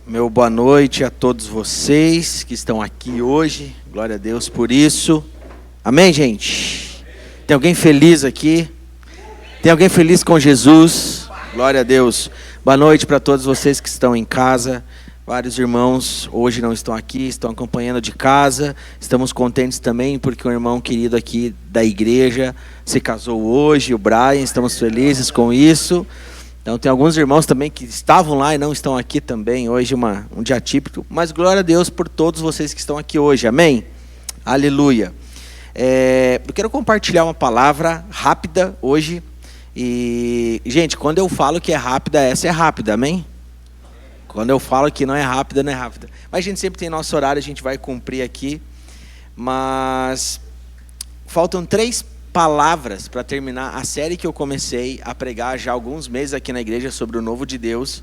Meu boa noite a todos vocês que estão aqui hoje. Glória a Deus por isso. Amém, gente? Tem alguém feliz aqui? Tem alguém feliz com Jesus? Glória a Deus. Boa noite para todos vocês que estão em casa. Vários irmãos hoje não estão aqui, estão acompanhando de casa. Estamos contentes também porque um irmão querido aqui da igreja se casou hoje, o Brian. Estamos felizes com isso. Então tem alguns irmãos também que estavam lá e não estão aqui também. Hoje um dia típico, mas glória a Deus por todos vocês que estão aqui hoje. Amém? Aleluia. Eu quero compartilhar uma palavra rápida hoje. E, gente, quando eu falo que é rápida, essa é rápida, amém? Quando eu falo que não é rápida, não é rápida. Mas a gente sempre tem nosso horário, a gente vai cumprir aqui. Mas faltam 3 palavras para terminar a série que eu comecei a pregar já há alguns meses aqui na igreja sobre o novo de Deus.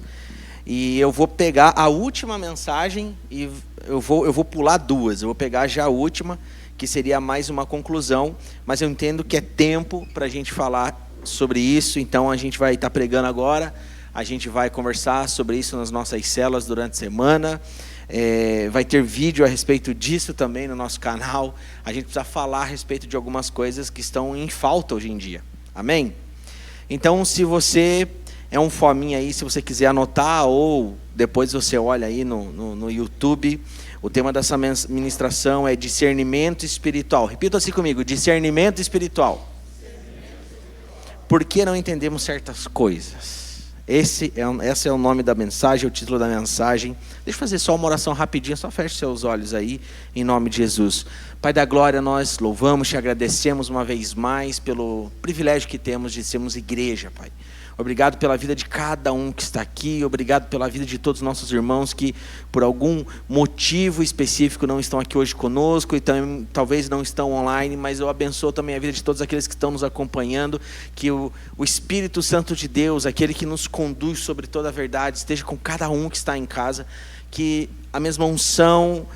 E eu vou pegar a última mensagem e eu vou pular 2. Eu vou pegar já a última, que seria mais uma conclusão. Mas eu entendo que é tempo para a gente falar sobre isso. Então a gente vai estar pregando agora. A gente vai conversar sobre isso nas nossas células durante a semana. Vai ter vídeo a respeito disso também no nosso canal. A gente precisa falar a respeito de algumas coisas que estão em falta hoje em dia. Amém? Então, se você é um fominha aí, se você quiser anotar, ou depois você olha aí no YouTube, o tema dessa ministração é discernimento espiritual. Repita assim comigo, discernimento espiritual. Por que não entendemos certas coisas? Esse é o nome da mensagem, o título da mensagem. Deixa eu fazer só uma oração rapidinha, só feche seus olhos aí, em nome de Jesus. Pai da glória, nós louvamos, te agradecemos uma vez mais pelo privilégio que temos de sermos igreja, Pai. Obrigado pela vida de cada um que está aqui, obrigado pela vida de todos os nossos irmãos que por algum motivo específico não estão aqui hoje conosco e talvez não estão online, mas eu abençoo também a vida de todos aqueles que estão nos acompanhando, que o Espírito Santo de Deus, aquele que nos conduz sobre toda a verdade, esteja com cada um que está em casa, que a mesma unção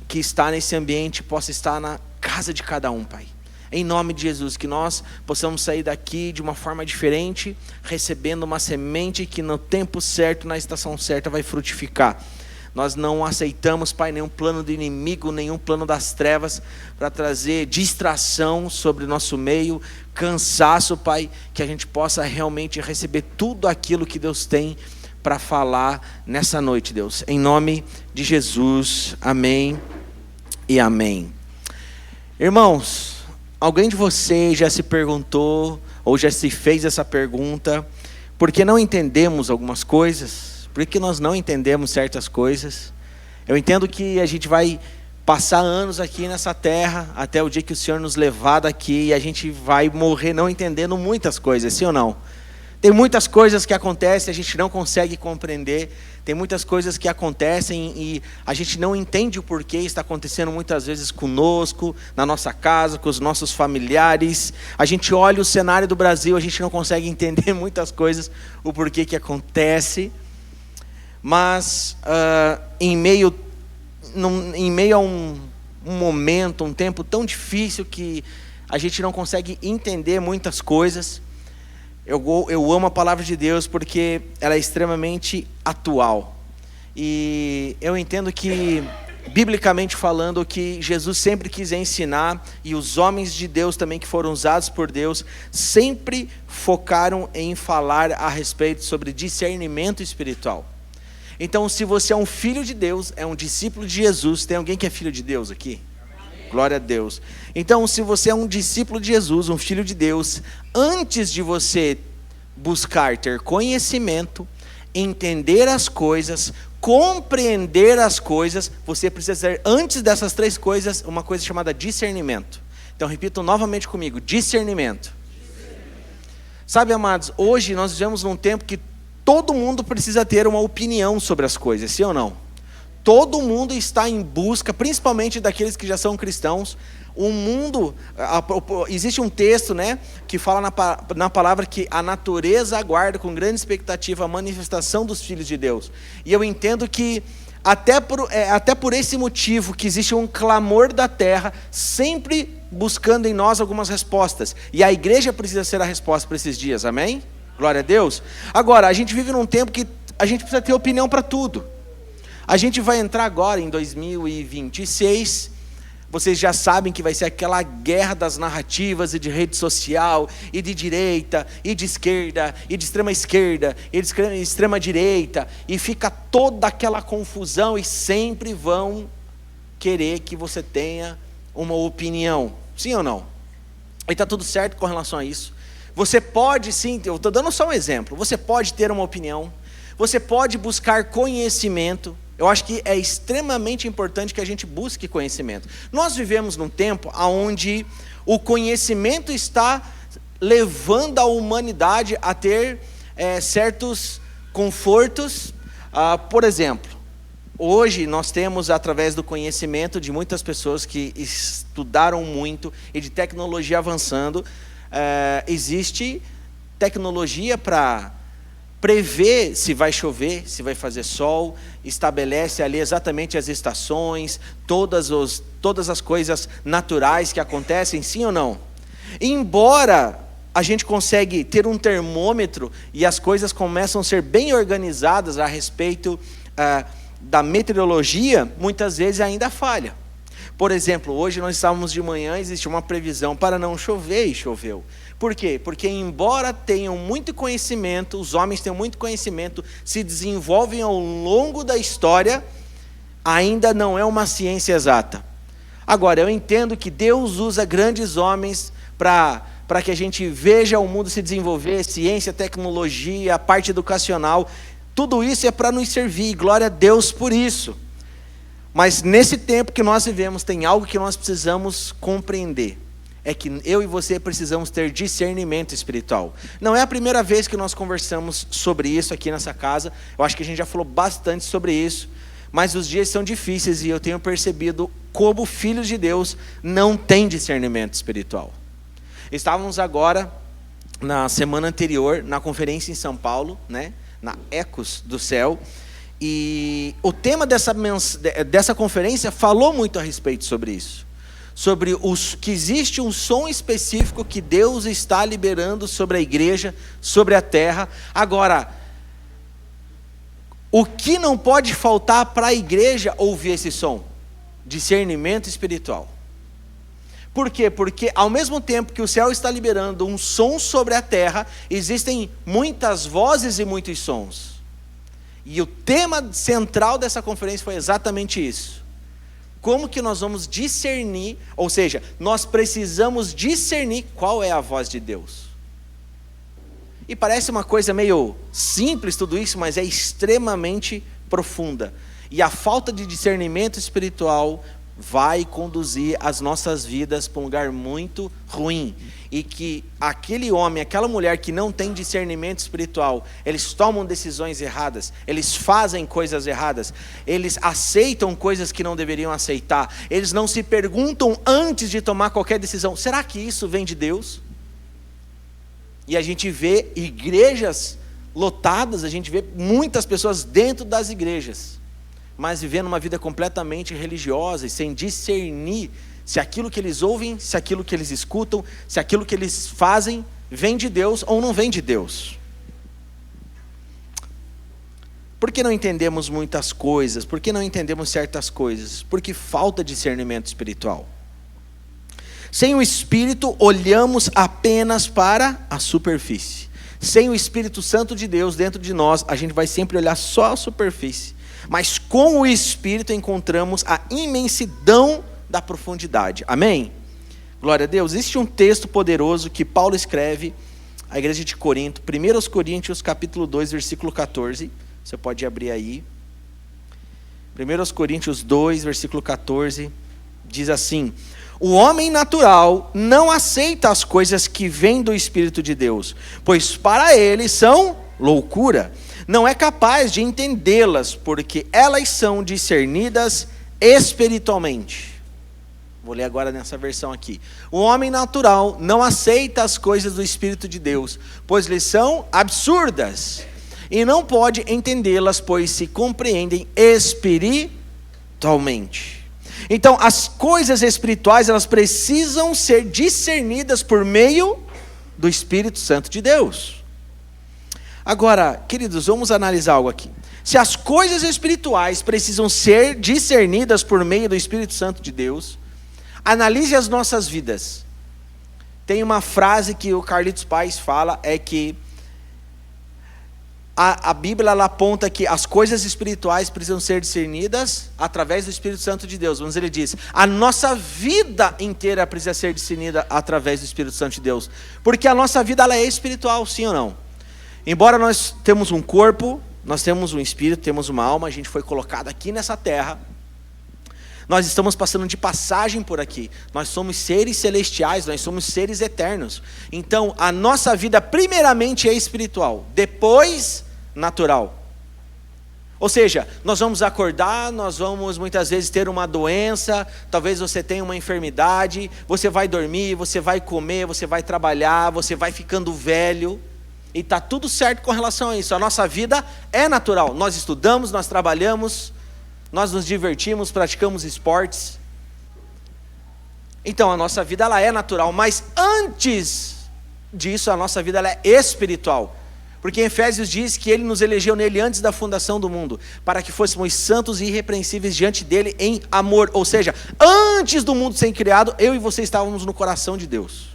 que está nesse ambiente possa estar na casa de cada um, Pai. Em nome de Jesus, que nós possamos sair daqui de uma forma diferente, recebendo uma semente que no tempo certo, na estação certa, vai frutificar. Nós não aceitamos, Pai, nenhum plano do inimigo, nenhum plano das trevas para trazer distração sobre o nosso meio, cansaço, Pai, que a gente possa realmente receber tudo aquilo que Deus tem para falar nessa noite, Deus. Em nome de Jesus, amém e amém. Irmãos, alguém de vocês já se perguntou, ou já se fez essa pergunta, por que não entendemos algumas coisas? Por que nós não entendemos certas coisas? Eu entendo que a gente vai passar anos aqui nessa terra, até o dia que o Senhor nos levar daqui, e a gente vai morrer não entendendo muitas coisas, sim ou não? Tem muitas coisas que acontecem, a gente não consegue compreender. Tem muitas coisas que acontecem e a gente não entende o porquê está acontecendo muitas vezes conosco, na nossa casa, com os nossos familiares. A gente olha o cenário do Brasil, a gente não consegue entender muitas coisas, o porquê que acontece. Mas em meio a um momento, um tempo tão difícil que a gente não consegue entender muitas coisas, eu amo a palavra de Deus porque ela é extremamente atual. E eu entendo que, biblicamente falando, o que Jesus sempre quis ensinar, e os homens de Deus também que foram usados por Deus, sempre focaram em falar a respeito sobre discernimento espiritual. Então, se você é um filho de Deus, é um discípulo de Jesus, tem alguém que é filho de Deus aqui? Glória a Deus. Então, se você é um discípulo de Jesus, um filho de Deus, antes de você buscar ter conhecimento, entender as coisas, compreender as coisas, você precisa ter, antes dessas 3 coisas, uma coisa chamada discernimento. Então, repitam novamente comigo, discernimento. Sabe, amados, hoje nós vivemos num tempo que todo mundo precisa ter uma opinião sobre as coisas, sim ou não? Todo mundo está em busca, principalmente daqueles que já são cristãos. Existe um texto, né, que fala na palavra que a natureza aguarda com grande expectativa a manifestação dos filhos de Deus. E eu entendo que até por esse motivo que existe um clamor da terra, sempre buscando em nós algumas respostas. E a igreja precisa ser a resposta para esses dias, amém? Glória a Deus. Agora, a gente vive num tempo que a gente precisa ter opinião para tudo. A gente vai entrar agora em 2026, vocês já sabem que vai ser aquela guerra das narrativas e de rede social, e de direita, e de esquerda, e de extrema e de extrema direita, e fica toda aquela confusão e sempre vão querer que você tenha uma opinião, sim ou não? E está tudo certo com relação a isso. Você pode sim, eu estou dando só um exemplo, você pode ter uma opinião, você pode buscar conhecimento. Eu acho que é extremamente importante que a gente busque conhecimento. Nós vivemos num tempo onde o conhecimento está levando a humanidade a ter certos confortos. Por exemplo, hoje nós temos, através do conhecimento de muitas pessoas que estudaram muito e de tecnologia avançando, existe tecnologia para prever se vai chover, se vai fazer sol, estabelece ali exatamente as estações, todas as coisas naturais que acontecem, sim ou não? Embora a gente consegue ter um termômetro e as coisas começam a ser bem organizadas a respeito da meteorologia, muitas vezes ainda falha. Por exemplo, hoje nós estávamos de manhã, existe uma previsão para não chover e choveu. Por quê? Porque embora tenham muito conhecimento, os homens tenham muito conhecimento, se desenvolvem ao longo da história, ainda não é uma ciência exata. Agora, eu entendo que Deus usa grandes homens para que a gente veja o mundo se desenvolver, ciência, tecnologia, a parte educacional, tudo isso é para nos servir, glória a Deus por isso. Mas nesse tempo que nós vivemos, tem algo que nós precisamos compreender. É que eu e você precisamos ter discernimento espiritual. Não é a primeira vez que nós conversamos sobre isso aqui nessa casa. Eu acho que a gente já falou bastante sobre isso. Mas os dias são difíceis e eu tenho percebido como filhos de Deus não têm discernimento espiritual. Estávamos agora, na semana anterior, na conferência em São Paulo, né? Na Ecos do Céu. E o tema dessa conferência falou muito a respeito sobre isso. Sobre que existe um som específico que Deus está liberando sobre a igreja, sobre a terra. Agora, o que não pode faltar para a igreja ouvir esse som? Discernimento espiritual. Por quê? Porque ao mesmo tempo que o céu está liberando um som sobre a terra, existem muitas vozes e muitos sons. E o tema central dessa conferência foi exatamente isso. Como que nós vamos discernir, ou seja, nós precisamos discernir qual é a voz de Deus. E parece uma coisa meio simples tudo isso, mas é extremamente profunda. E a falta de discernimento espiritual vai conduzir as nossas vidas para um lugar muito ruim. E que aquele homem, aquela mulher que não tem discernimento espiritual, eles tomam decisões erradas, eles fazem coisas erradas, eles aceitam coisas que não deveriam aceitar, eles não se perguntam antes de tomar qualquer decisão, será que isso vem de Deus? E a gente vê igrejas lotadas, a gente vê muitas pessoas dentro das igrejas, mas vivendo uma vida completamente religiosa e sem discernir se aquilo que eles ouvem, se aquilo que eles escutam, se aquilo que eles fazem vem de Deus ou não vem de Deus. Por que não entendemos muitas coisas? Por que não entendemos certas coisas? Porque falta discernimento espiritual. Sem o Espírito, olhamos apenas para a superfície. Sem o Espírito Santo de Deus dentro de nós, a gente vai sempre olhar só a superfície. Mas com o Espírito encontramos a imensidão da profundidade. Amém? Glória a Deus. Existe um texto poderoso que Paulo escreve à igreja de Corinto, 1 Coríntios capítulo 2, versículo 14. Você pode abrir aí. 1 Coríntios 2, versículo 14, diz assim: o homem natural não aceita as coisas que vêm do Espírito de Deus, pois para ele são loucura. Não é capaz de entendê-las, porque elas são discernidas espiritualmente. Vou ler agora nessa versão aqui. O homem natural não aceita as coisas do Espírito de Deus, pois lhes são absurdas, e não pode entendê-las, pois se compreendem espiritualmente. Então, as coisas espirituais, elas precisam ser discernidas por meio do Espírito Santo de Deus. Agora, queridos, vamos analisar algo aqui. Se as coisas espirituais precisam ser discernidas por meio do Espírito Santo de Deus, analise as nossas vidas. Tem uma frase que o Carlitos Paes fala, é que a Bíblia ela aponta que as coisas espirituais precisam ser discernidas através do Espírito Santo de Deus. Mas ele diz, a nossa vida inteira precisa ser discernida através do Espírito Santo de Deus. Porque a nossa vida ela é espiritual, sim ou não? Embora nós temos um corpo, nós temos um espírito, temos uma alma, a gente foi colocado aqui nessa terra. Nós estamos passando de passagem por aqui. Nós somos seres celestiais, nós somos seres eternos. Então, a nossa vida primeiramente é espiritual, depois natural. Ou seja, nós vamos acordar, nós vamos muitas vezes ter uma doença, talvez você tenha uma enfermidade, você vai dormir, você vai comer, você vai trabalhar, você vai ficando velho. E está tudo certo com relação a isso. A nossa vida é natural. Nós estudamos, nós trabalhamos, nós nos divertimos, praticamos esportes. Então a nossa vida ela é natural, mas antes disso a nossa vida ela é espiritual. Porque em Efésios diz que Ele nos elegeu nele antes da fundação do mundo, para que fôssemos santos e irrepreensíveis diante dele em amor. Ou seja, antes do mundo ser criado, eu e você estávamos no coração de Deus.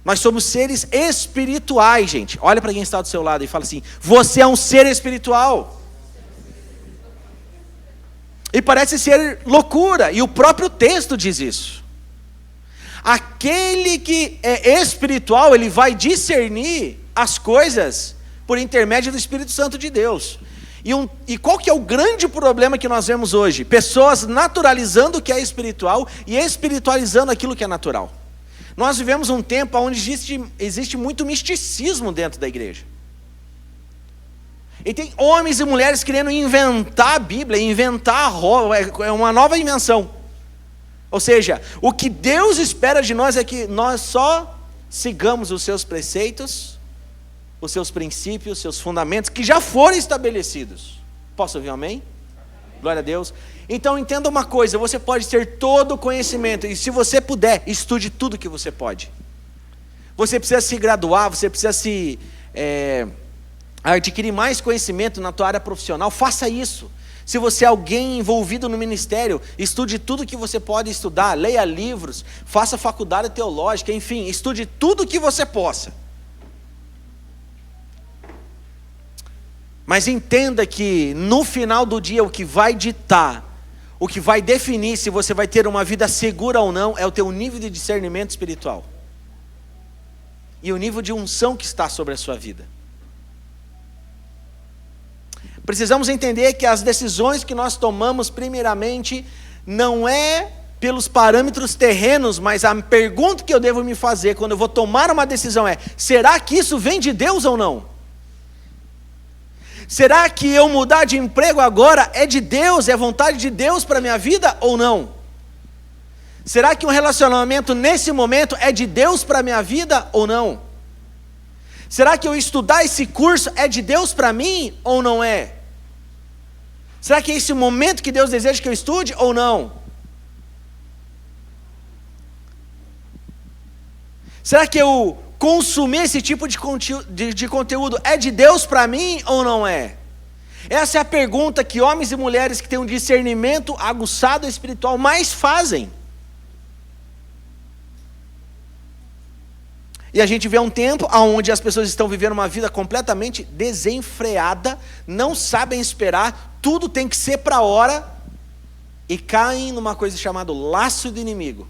Nós somos seres espirituais, gente. Olha para quem está do seu lado e fala assim, você é um ser espiritual. E parece ser loucura, e o próprio texto diz isso. Aquele que é espiritual, ele vai discernir as coisas por intermédio do Espírito Santo de Deus. E qual que é o grande problema que nós vemos hoje? Pessoas naturalizando o que é espiritual e espiritualizando aquilo que é natural. Nós vivemos um tempo onde existe muito misticismo dentro da igreja. E tem homens e mulheres querendo inventar a Bíblia, inventar a roda, é uma nova invenção. Ou seja, o que Deus espera de nós é que nós só sigamos os seus preceitos, os seus princípios, os seus fundamentos, que já foram estabelecidos. Posso ouvir um amém? Glória a Deus. Então entenda uma coisa, você pode ter todo o conhecimento, e se você puder, estude tudo que você pode. Você precisa se graduar, você precisa adquirir mais conhecimento na tua área profissional, faça isso. Se você é alguém envolvido no ministério, estude tudo que você pode estudar, leia livros, faça faculdade teológica, enfim, estude tudo que você possa. Mas entenda que no final do dia o que vai ditar, o que vai definir se você vai ter uma vida segura ou não, é o teu nível de discernimento espiritual. E o nível de unção que está sobre a sua vida. Precisamos entender que as decisões que nós tomamos primeiramente não é pelos parâmetros terrenos, mas a pergunta que eu devo me fazer quando eu vou tomar uma decisão é: será que isso vem de Deus ou não? Será que eu mudar de emprego agora é de Deus, é vontade de Deus para a minha vida ou não? Será que um relacionamento nesse momento é de Deus para a minha vida ou não? Será que eu estudar esse curso é de Deus para mim ou não é? Será que é esse momento que Deus deseja que eu estude ou não? Será que eu consumir esse tipo de conteúdo é de Deus para mim ou não é? Essa é a pergunta que homens e mulheres que têm um discernimento aguçado espiritual mais fazem. E a gente vê um tempo onde as pessoas estão vivendo uma vida completamente desenfreada, não sabem esperar, tudo tem que ser para a hora, e caem numa coisa chamada laço do inimigo,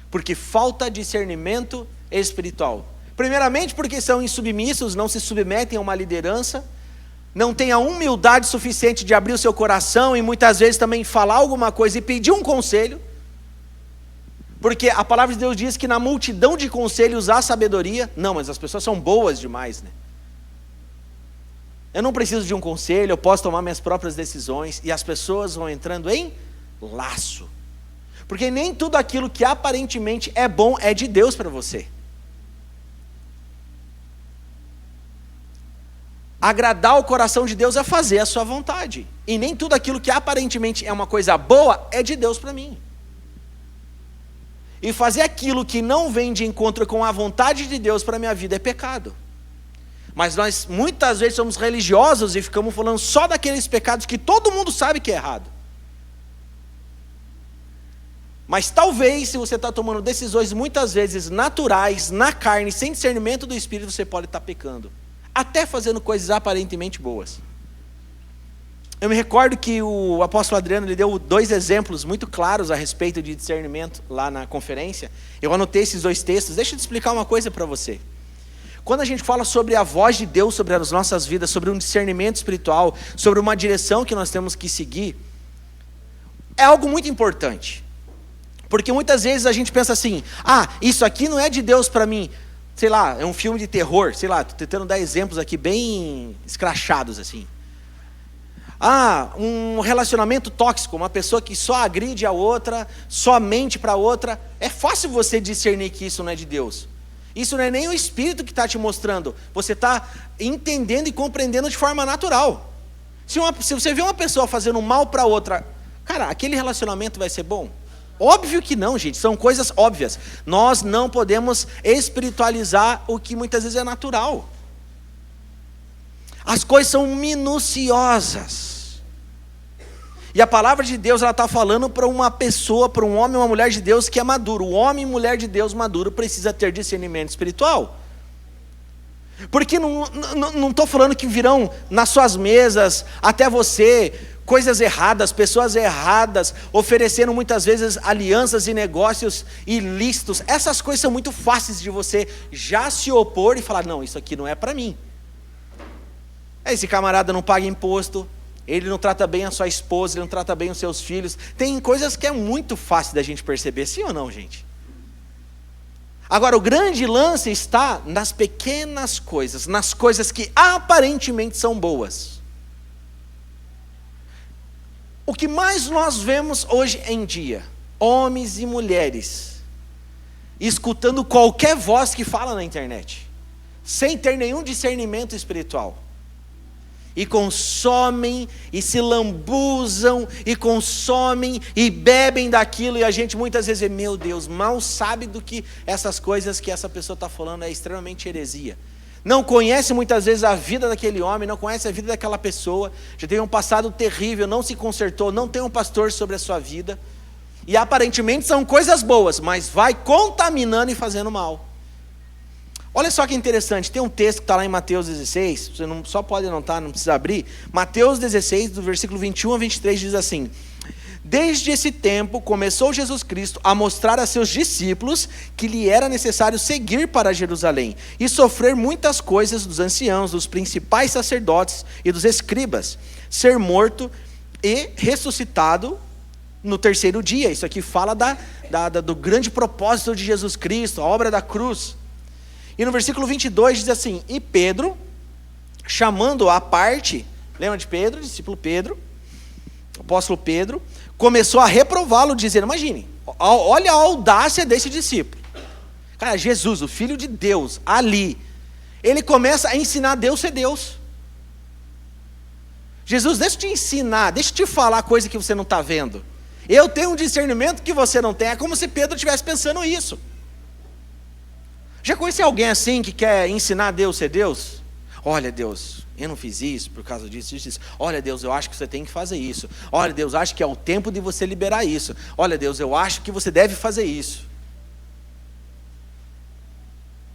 porque falta discernimento espiritual. Primeiramente porque são insubmissos, não se submetem a uma liderança, não têm a humildade suficiente de abrir o seu coração e muitas vezes também falar alguma coisa e pedir um conselho. Porque a palavra de Deus diz que na multidão de conselhos há sabedoria. Não, mas as pessoas são boas demais, né? Eu não preciso de um conselho, eu posso tomar minhas próprias decisões. E as pessoas vão entrando em laço. Porque nem tudo aquilo que aparentemente é bom é de Deus para você. Agradar o coração de Deus é fazer a sua vontade. E nem tudo aquilo que aparentemente é uma coisa boa é de Deus para mim. E fazer aquilo que não vem de encontro com a vontade de Deus para a minha vida é pecado. Mas nós muitas vezes somos religiosos e ficamos falando só daqueles pecados que todo mundo sabe que é errado. Mas talvez, se você está tomando decisões muitas vezes naturais, na carne, sem discernimento do Espírito, você pode estar pecando. Até fazendo coisas aparentemente boas. Eu me recordo que o apóstolo Adriano, ele deu 2 exemplos muito claros a respeito de discernimento lá na conferência. Eu anotei esses 2 textos. Deixa eu te explicar uma coisa para você. Quando a gente fala sobre a voz de Deus sobre as nossas vidas, sobre um discernimento espiritual, sobre uma direção que nós temos que seguir, é algo muito importante. Porque muitas vezes a gente pensa assim, isso aqui não é de Deus para mim. Sei lá, é um filme de terror, sei lá, estou tentando dar exemplos aqui bem escrachados assim. Um relacionamento tóxico, uma pessoa que só agride a outra, só mente para a outra. É fácil você discernir que isso não é de Deus. Isso não é nem o Espírito que está te mostrando. Você está entendendo e compreendendo de forma natural. Se você vê uma pessoa fazendo mal para outra, cara, aquele relacionamento vai ser bom? Óbvio que não, gente, são coisas óbvias. Nós não podemos espiritualizar o que muitas vezes é natural. As coisas são minuciosas. E a palavra de Deus, ela está falando para uma pessoa, para um homem ou uma mulher de Deus que é maduro. O homem e mulher de Deus maduro precisa ter discernimento espiritual. Porque não estou falando que virão nas suas mesas, até você, coisas erradas, pessoas erradas, oferecendo muitas vezes alianças e negócios ilícitos. Essas coisas são muito fáceis de você já se opor e falar, não, isso aqui não é para mim. Esse camarada não paga imposto, ele não trata bem a sua esposa, ele não trata bem os seus filhos. Tem coisas que é muito fácil da gente perceber, sim ou não, gente? Agora, o grande lance está nas pequenas coisas, nas coisas que aparentemente são boas. O que mais nós vemos hoje em dia, homens e mulheres, escutando qualquer voz que fala na internet, sem ter nenhum discernimento espiritual, e consomem, e se lambuzam, e consomem, e bebem daquilo, e a gente muitas vezes vê, meu Deus, mal sabe do que essas coisas que essa pessoa está falando é extremamente heresia. Não conhece muitas vezes a vida daquele homem, não conhece a vida daquela pessoa, já teve um passado terrível, não se consertou, não tem um pastor sobre a sua vida, e aparentemente são coisas boas, mas vai contaminando e fazendo mal. Olha só que interessante, tem um texto que está lá em Mateus 16, você só pode anotar, não precisa abrir. Mateus 16, do versículo 21 a 23, diz assim: desde esse tempo começou Jesus Cristo a mostrar a seus discípulos que lhe era necessário seguir para Jerusalém e sofrer muitas coisas dos anciãos, dos principais sacerdotes e dos escribas, ser morto e ressuscitado no 3º dia. Isso aqui fala do grande propósito de Jesus Cristo, a obra da cruz. E no versículo 22 diz assim: e Pedro, chamando-o à parte, lembra de Pedro, discípulo Pedro, apóstolo Pedro, começou a reprová-lo, dizendo, imagine, olha a audácia desse discípulo. Cara, Jesus, o Filho de Deus, ali, ele começa a ensinar Deus ser Deus. Jesus, deixa eu te ensinar, deixa eu te falar coisa que você não está vendo. Eu tenho um discernimento que você não tem. É como se Pedro estivesse pensando isso. Já conheceu alguém assim que quer ensinar Deus a ser Deus? Olha, Deus, eu não fiz isso por causa disso, isso. Olha, Deus, eu acho que você tem que fazer isso. Olha, Deus, acho que é o tempo de você liberar isso. Olha, Deus, eu acho que você deve fazer isso.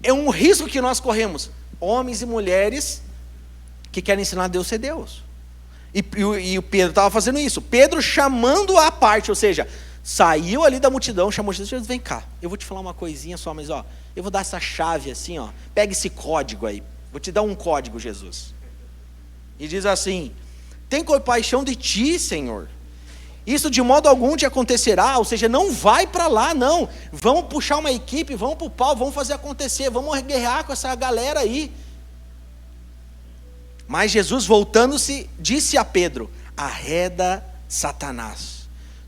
É um risco que nós corremos. Homens e mulheres que querem ensinar Deus a ser Deus. E o Pedro estava fazendo isso. Pedro chamando à parte, ou seja, saiu ali da multidão, chamou Jesus, vem cá, eu vou te falar uma coisinha só, mas eu vou dar essa chave assim, pega esse código aí, vou te dar um código, Jesus. E diz assim: tem compaixão de ti, Senhor. Isso de modo algum te acontecerá, ou seja, não vai para lá, não. Vamos puxar uma equipe, vamos para o pau, vamos fazer acontecer, vamos guerrear com essa galera aí. Mas Jesus, voltando-se, disse a Pedro: arreda, Satanás.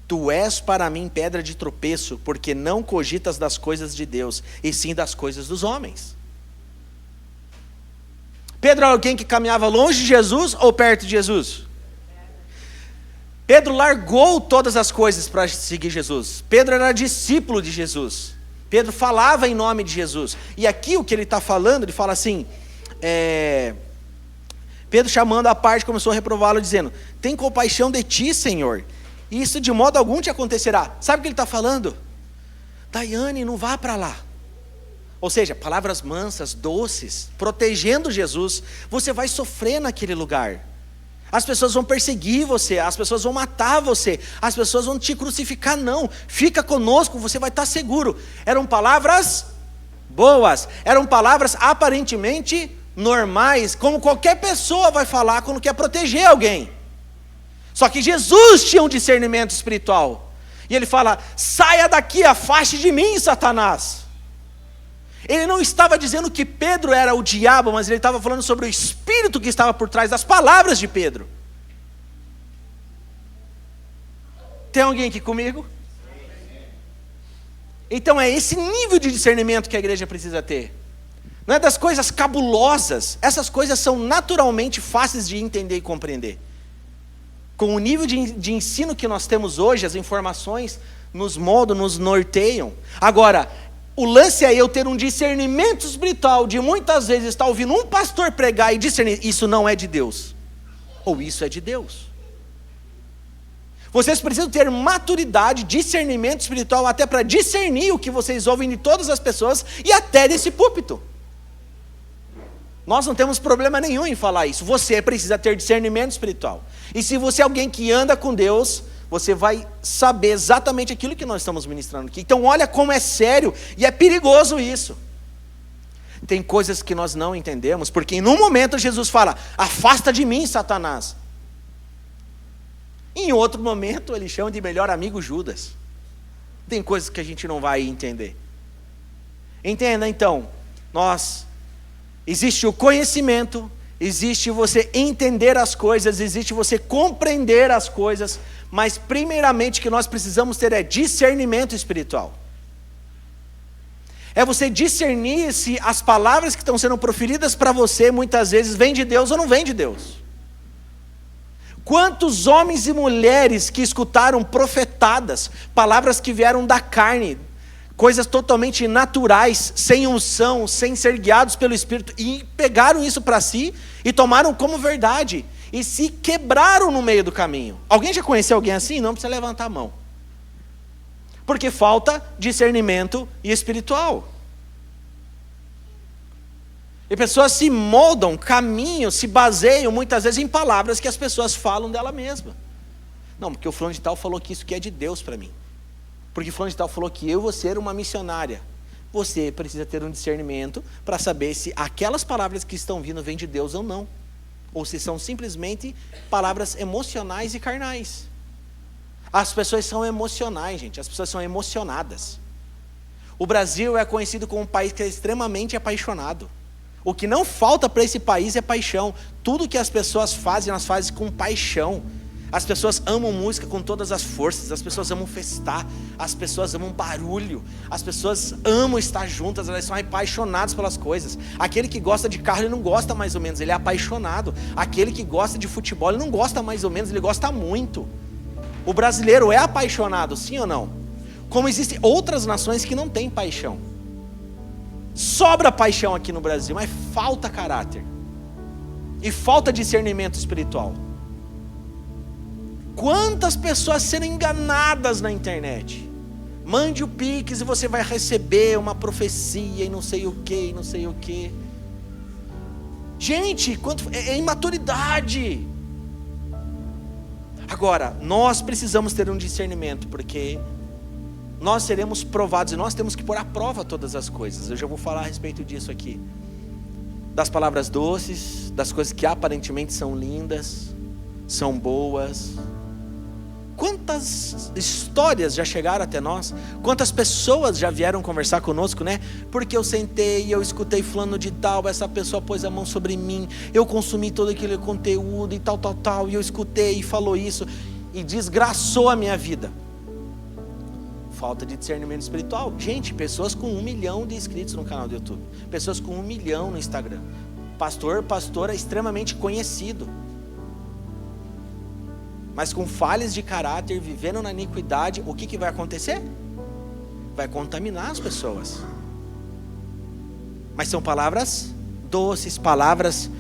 Tu és para mim pedra de tropeço, porque não cogitas das coisas de Deus, e sim das coisas dos homens. Pedro era alguém que caminhava longe de Jesus ou perto de Jesus? Pedro largou todas as coisas para seguir Jesus. Pedro era discípulo de Jesus. Pedro falava em nome de Jesus. E aqui o que ele está falando, ele fala assim: Pedro, chamando à parte, começou a reprová-lo, dizendo: tem compaixão de ti, Senhor, e isso de modo algum te acontecerá. Sabe o que ele está falando? Daiane, não vá para lá. Ou seja, palavras mansas, doces, protegendo Jesus. Você vai sofrer naquele lugar. As pessoas vão perseguir você, as pessoas vão matar você, as pessoas vão te crucificar. Não, fica conosco, você vai estar seguro. Eram palavras boas, eram palavras aparentemente normais, como qualquer pessoa vai falar quando quer proteger alguém. Só que Jesus tinha um discernimento espiritual. E ele fala: saia daqui, afaste de mim, Satanás. Ele não estava dizendo que Pedro era o diabo, mas ele estava falando sobre o espírito que estava por trás das palavras de Pedro. Tem alguém aqui comigo? Então é esse nível de discernimento que a igreja precisa ter. Não é das coisas cabulosas. Essas coisas são naturalmente fáceis de entender e compreender. Com o nível de ensino que nós temos hoje, as informações nos moldam, nos norteiam. Agora, o lance é eu ter um discernimento espiritual de muitas vezes estar ouvindo um pastor pregar e discernir: isso não é de Deus, ou isso é de Deus. Vocês precisam ter maturidade, discernimento espiritual, até para discernir o que vocês ouvem de todas as pessoas e até desse púlpito. Nós não temos problema nenhum em falar isso. Você precisa ter discernimento espiritual. E se você é alguém que anda com Deus, você vai saber exatamente aquilo que nós estamos ministrando aqui. Então olha como é sério e é perigoso isso. Tem coisas que nós não entendemos, porque em um momento Jesus fala: afasta de mim, Satanás. Em outro momento ele chama de melhor amigo Judas. Tem coisas que a gente não vai entender. Entenda então, existe o conhecimento, existe você entender as coisas, existe você compreender as coisas, mas primeiramente o que nós precisamos ter é discernimento espiritual. É você discernir se as palavras que estão sendo proferidas para você muitas vezes vêm de Deus ou não vêm de Deus. Quantos homens e mulheres que escutaram profetadas, palavras que vieram da carne, coisas totalmente naturais, sem unção, sem ser guiados pelo Espírito, e pegaram isso para si e tomaram como verdade, e se quebraram no meio do caminho. Alguém já conheceu alguém assim? Não precisa levantar a mão. Porque falta discernimento espiritual. E pessoas se moldam, caminham, se baseiam muitas vezes em palavras que as pessoas falam dela mesma. Não, porque o fulano de tal falou que isso que é de Deus para mim. Porque fulano de tal falou que eu vou ser uma missionária. Você precisa ter um discernimento para saber se aquelas palavras que estão vindo vêm de Deus ou não. Ou se são simplesmente palavras emocionais e carnais. As pessoas são emocionais, gente. As pessoas são emocionadas. O Brasil é conhecido como um país que é extremamente apaixonado. O que não falta para esse país é paixão. Tudo que as pessoas fazem, elas fazem com paixão. As pessoas amam música com todas as forças. As pessoas amam festar. As pessoas amam barulho. As pessoas amam estar juntas. Elas são apaixonadas pelas coisas. Aquele que gosta de carro, ele não gosta mais ou menos, ele é apaixonado. Aquele que gosta de futebol, ele não gosta mais ou menos, ele gosta muito. O brasileiro é apaixonado, sim ou não? Como existem outras nações que não têm paixão. Sobra paixão aqui no Brasil, mas falta caráter. E falta discernimento espiritual. Quantas pessoas sendo enganadas na internet? Mande o Pix e você vai receber uma profecia e não sei o que, e não sei o que. Gente, é imaturidade. Agora, nós precisamos ter um discernimento, porque nós seremos provados e nós temos que pôr à prova todas as coisas. Eu já vou falar a respeito disso aqui. Das palavras doces, das coisas que aparentemente são lindas, são boas. Quantas histórias já chegaram até nós? Quantas pessoas já vieram conversar conosco, né? Porque eu sentei e eu escutei fulano de tal, essa pessoa pôs a mão sobre mim, eu consumi todo aquele conteúdo e tal, e eu escutei e falou isso, e desgraçou a minha vida. Falta de discernimento espiritual. Gente, pessoas com 1 milhão de inscritos no canal do YouTube, pessoas com 1 milhão no Instagram, pastora extremamente conhecido, mas com falhas de caráter, vivendo na iniquidade, o que vai acontecer? Vai contaminar as pessoas. Mas são palavras doces, palavras,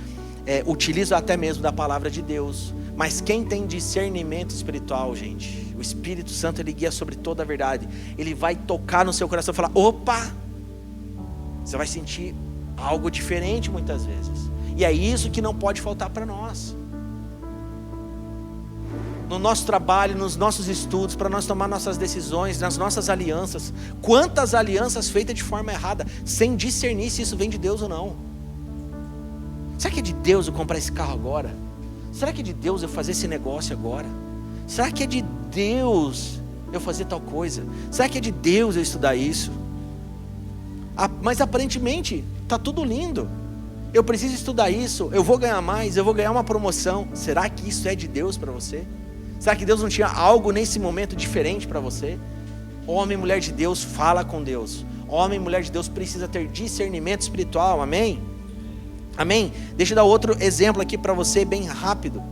utilizo até mesmo da palavra de Deus. Mas quem tem discernimento espiritual, gente, o Espírito Santo, ele guia sobre toda a verdade. Ele vai tocar no seu coração e falar: opa! Você vai sentir algo diferente muitas vezes. E é isso que não pode faltar para nós. No nosso trabalho, nos nossos estudos, para nós tomar nossas decisões, nas nossas alianças. Quantas alianças feitas de forma errada, sem discernir se isso vem de Deus ou não. Será que é de Deus eu comprar esse carro agora? Será que é de Deus eu fazer esse negócio agora? Será que é de Deus eu fazer tal coisa? Será que é de Deus eu estudar isso? Mas aparentemente está tudo lindo. Eu preciso estudar isso, eu vou ganhar mais, eu vou ganhar uma promoção. Será que isso é de Deus para você? Será que Deus não tinha algo nesse momento diferente para você? Homem e mulher de Deus, fala com Deus. Homem e mulher de Deus precisa ter discernimento espiritual, amém? Amém? Deixa eu dar outro exemplo aqui para você, bem rápido.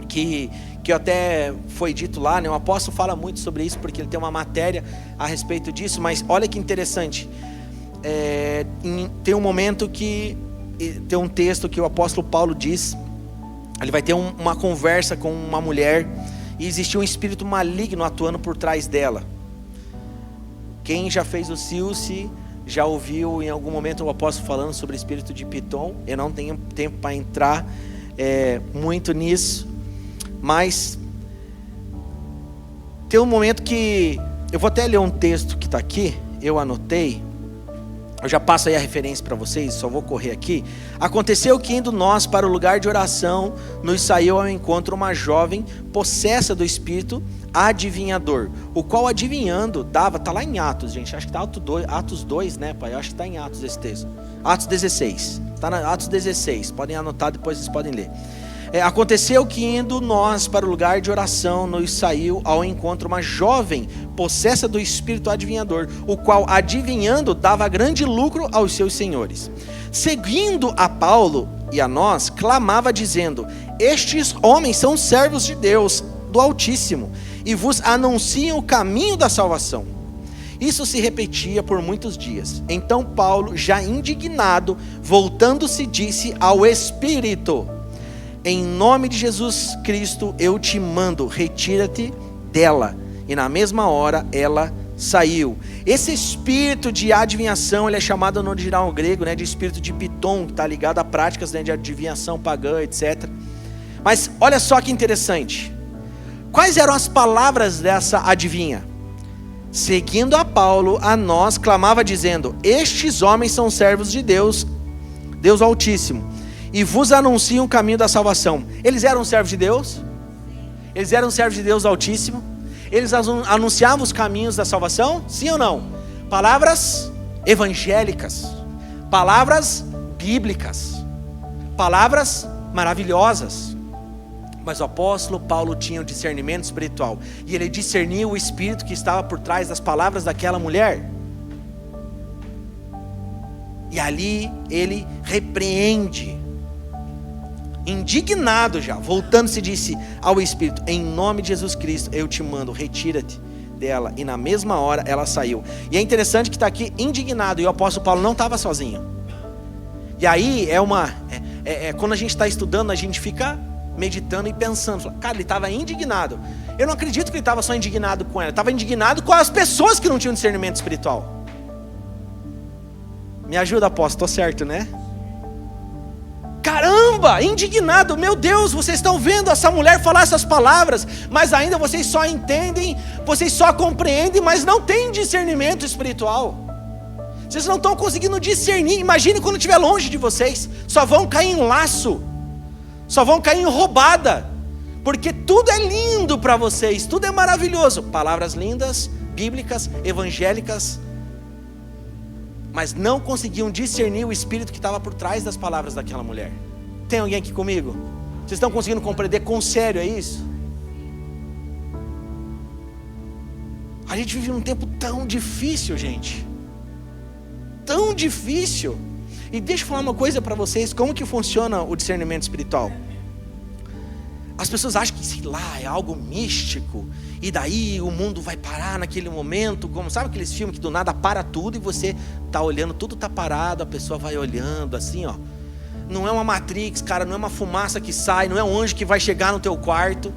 Que até foi dito lá, né? O apóstolo fala muito sobre isso, porque ele tem uma matéria a respeito disso. Mas olha que interessante. Tem um momento que tem um texto que o apóstolo Paulo diz. Ele vai ter uma conversa com uma mulher, e existia um espírito maligno atuando por trás dela. Quem já fez o Silce já ouviu em algum momento o apóstolo falando sobre o espírito de Piton. Eu não tenho tempo para entrar muito nisso, mas tem um momento que eu vou até ler um texto que está aqui, eu anotei. Eu já passo aí a referência para vocês, só vou correr aqui. Aconteceu que, indo nós para o lugar de oração, nos saiu ao encontro uma jovem possessa do espírito adivinhador, o qual adivinhando dava, está lá em Atos, gente, acho que está Atos 2, né, pai? Eu acho que está em Atos esse texto. Atos 16, está na Atos 16, podem anotar, depois vocês podem ler. Aconteceu que, indo nós para o lugar de oração, nos saiu ao encontro uma jovem possessa do espírito adivinhador, o qual adivinhando dava grande lucro aos seus senhores. Seguindo a Paulo e a nós, clamava dizendo: estes homens são servos de Deus, do Altíssimo, e vos anunciam o caminho da salvação. Isso se repetia por muitos dias. Então Paulo, já indignado, voltando-se, disse ao espírito: em nome de Jesus Cristo eu te mando, retira-te dela. E na mesma hora ela saiu. Esse espírito de adivinhação, ele é chamado no original grego, né, de espírito de Piton, que está ligado a práticas, né, de adivinhação pagã, etc. Mas olha só que interessante. Quais eram as palavras dessa adivinha? Seguindo a Paulo, a nós, clamava dizendo: estes homens são servos de Deus, Deus Altíssimo, e vos anunciam o caminho da salvação. Eles eram servos de Deus? Eles eram servos de Deus Altíssimo? Eles anunciavam os caminhos da salvação? Sim ou não? Palavras evangélicas, palavras bíblicas, palavras maravilhosas. Mas o apóstolo Paulo tinha o discernimento espiritual, e ele discernia o espírito que estava por trás das palavras daquela mulher. E ali ele repreende, indignado já, voltando-se, disse ao espírito: em nome de Jesus Cristo eu te mando, retira-te dela. E na mesma hora ela saiu. E é interessante que está aqui indignado, e o apóstolo Paulo não estava sozinho. E aí quando a gente está estudando, a gente fica meditando e pensando, cara, ele estava indignado. Eu não acredito que ele estava só indignado com ela, ele estava indignado com as pessoas que não tinham discernimento espiritual. Me ajuda, apóstolo, estou certo, né? Caramba, indignado, meu Deus, vocês estão vendo essa mulher falar essas palavras, mas ainda vocês só entendem, vocês só compreendem, mas não têm discernimento espiritual. Vocês não estão conseguindo discernir. Imagine quando estiver longe de vocês, só vão cair em laço, só vão cair em roubada, porque tudo é lindo para vocês, tudo é maravilhoso, palavras lindas, bíblicas, evangélicas, mas não conseguiam discernir o espírito que estava por trás das palavras daquela mulher. Tem alguém aqui comigo? Vocês estão conseguindo compreender quão sério é isso? A gente vive num tempo tão difícil, gente, tão difícil. E deixa eu falar uma coisa para vocês, como que funciona o discernimento espiritual. As pessoas acham que, sei lá, é algo místico, e daí o mundo vai parar naquele momento, como sabe aqueles filmes que do nada para tudo e você tá olhando, tudo tá parado, a pessoa vai olhando assim, ó. Não é uma Matrix, cara, não é uma fumaça que sai, não é um anjo que vai chegar no teu quarto.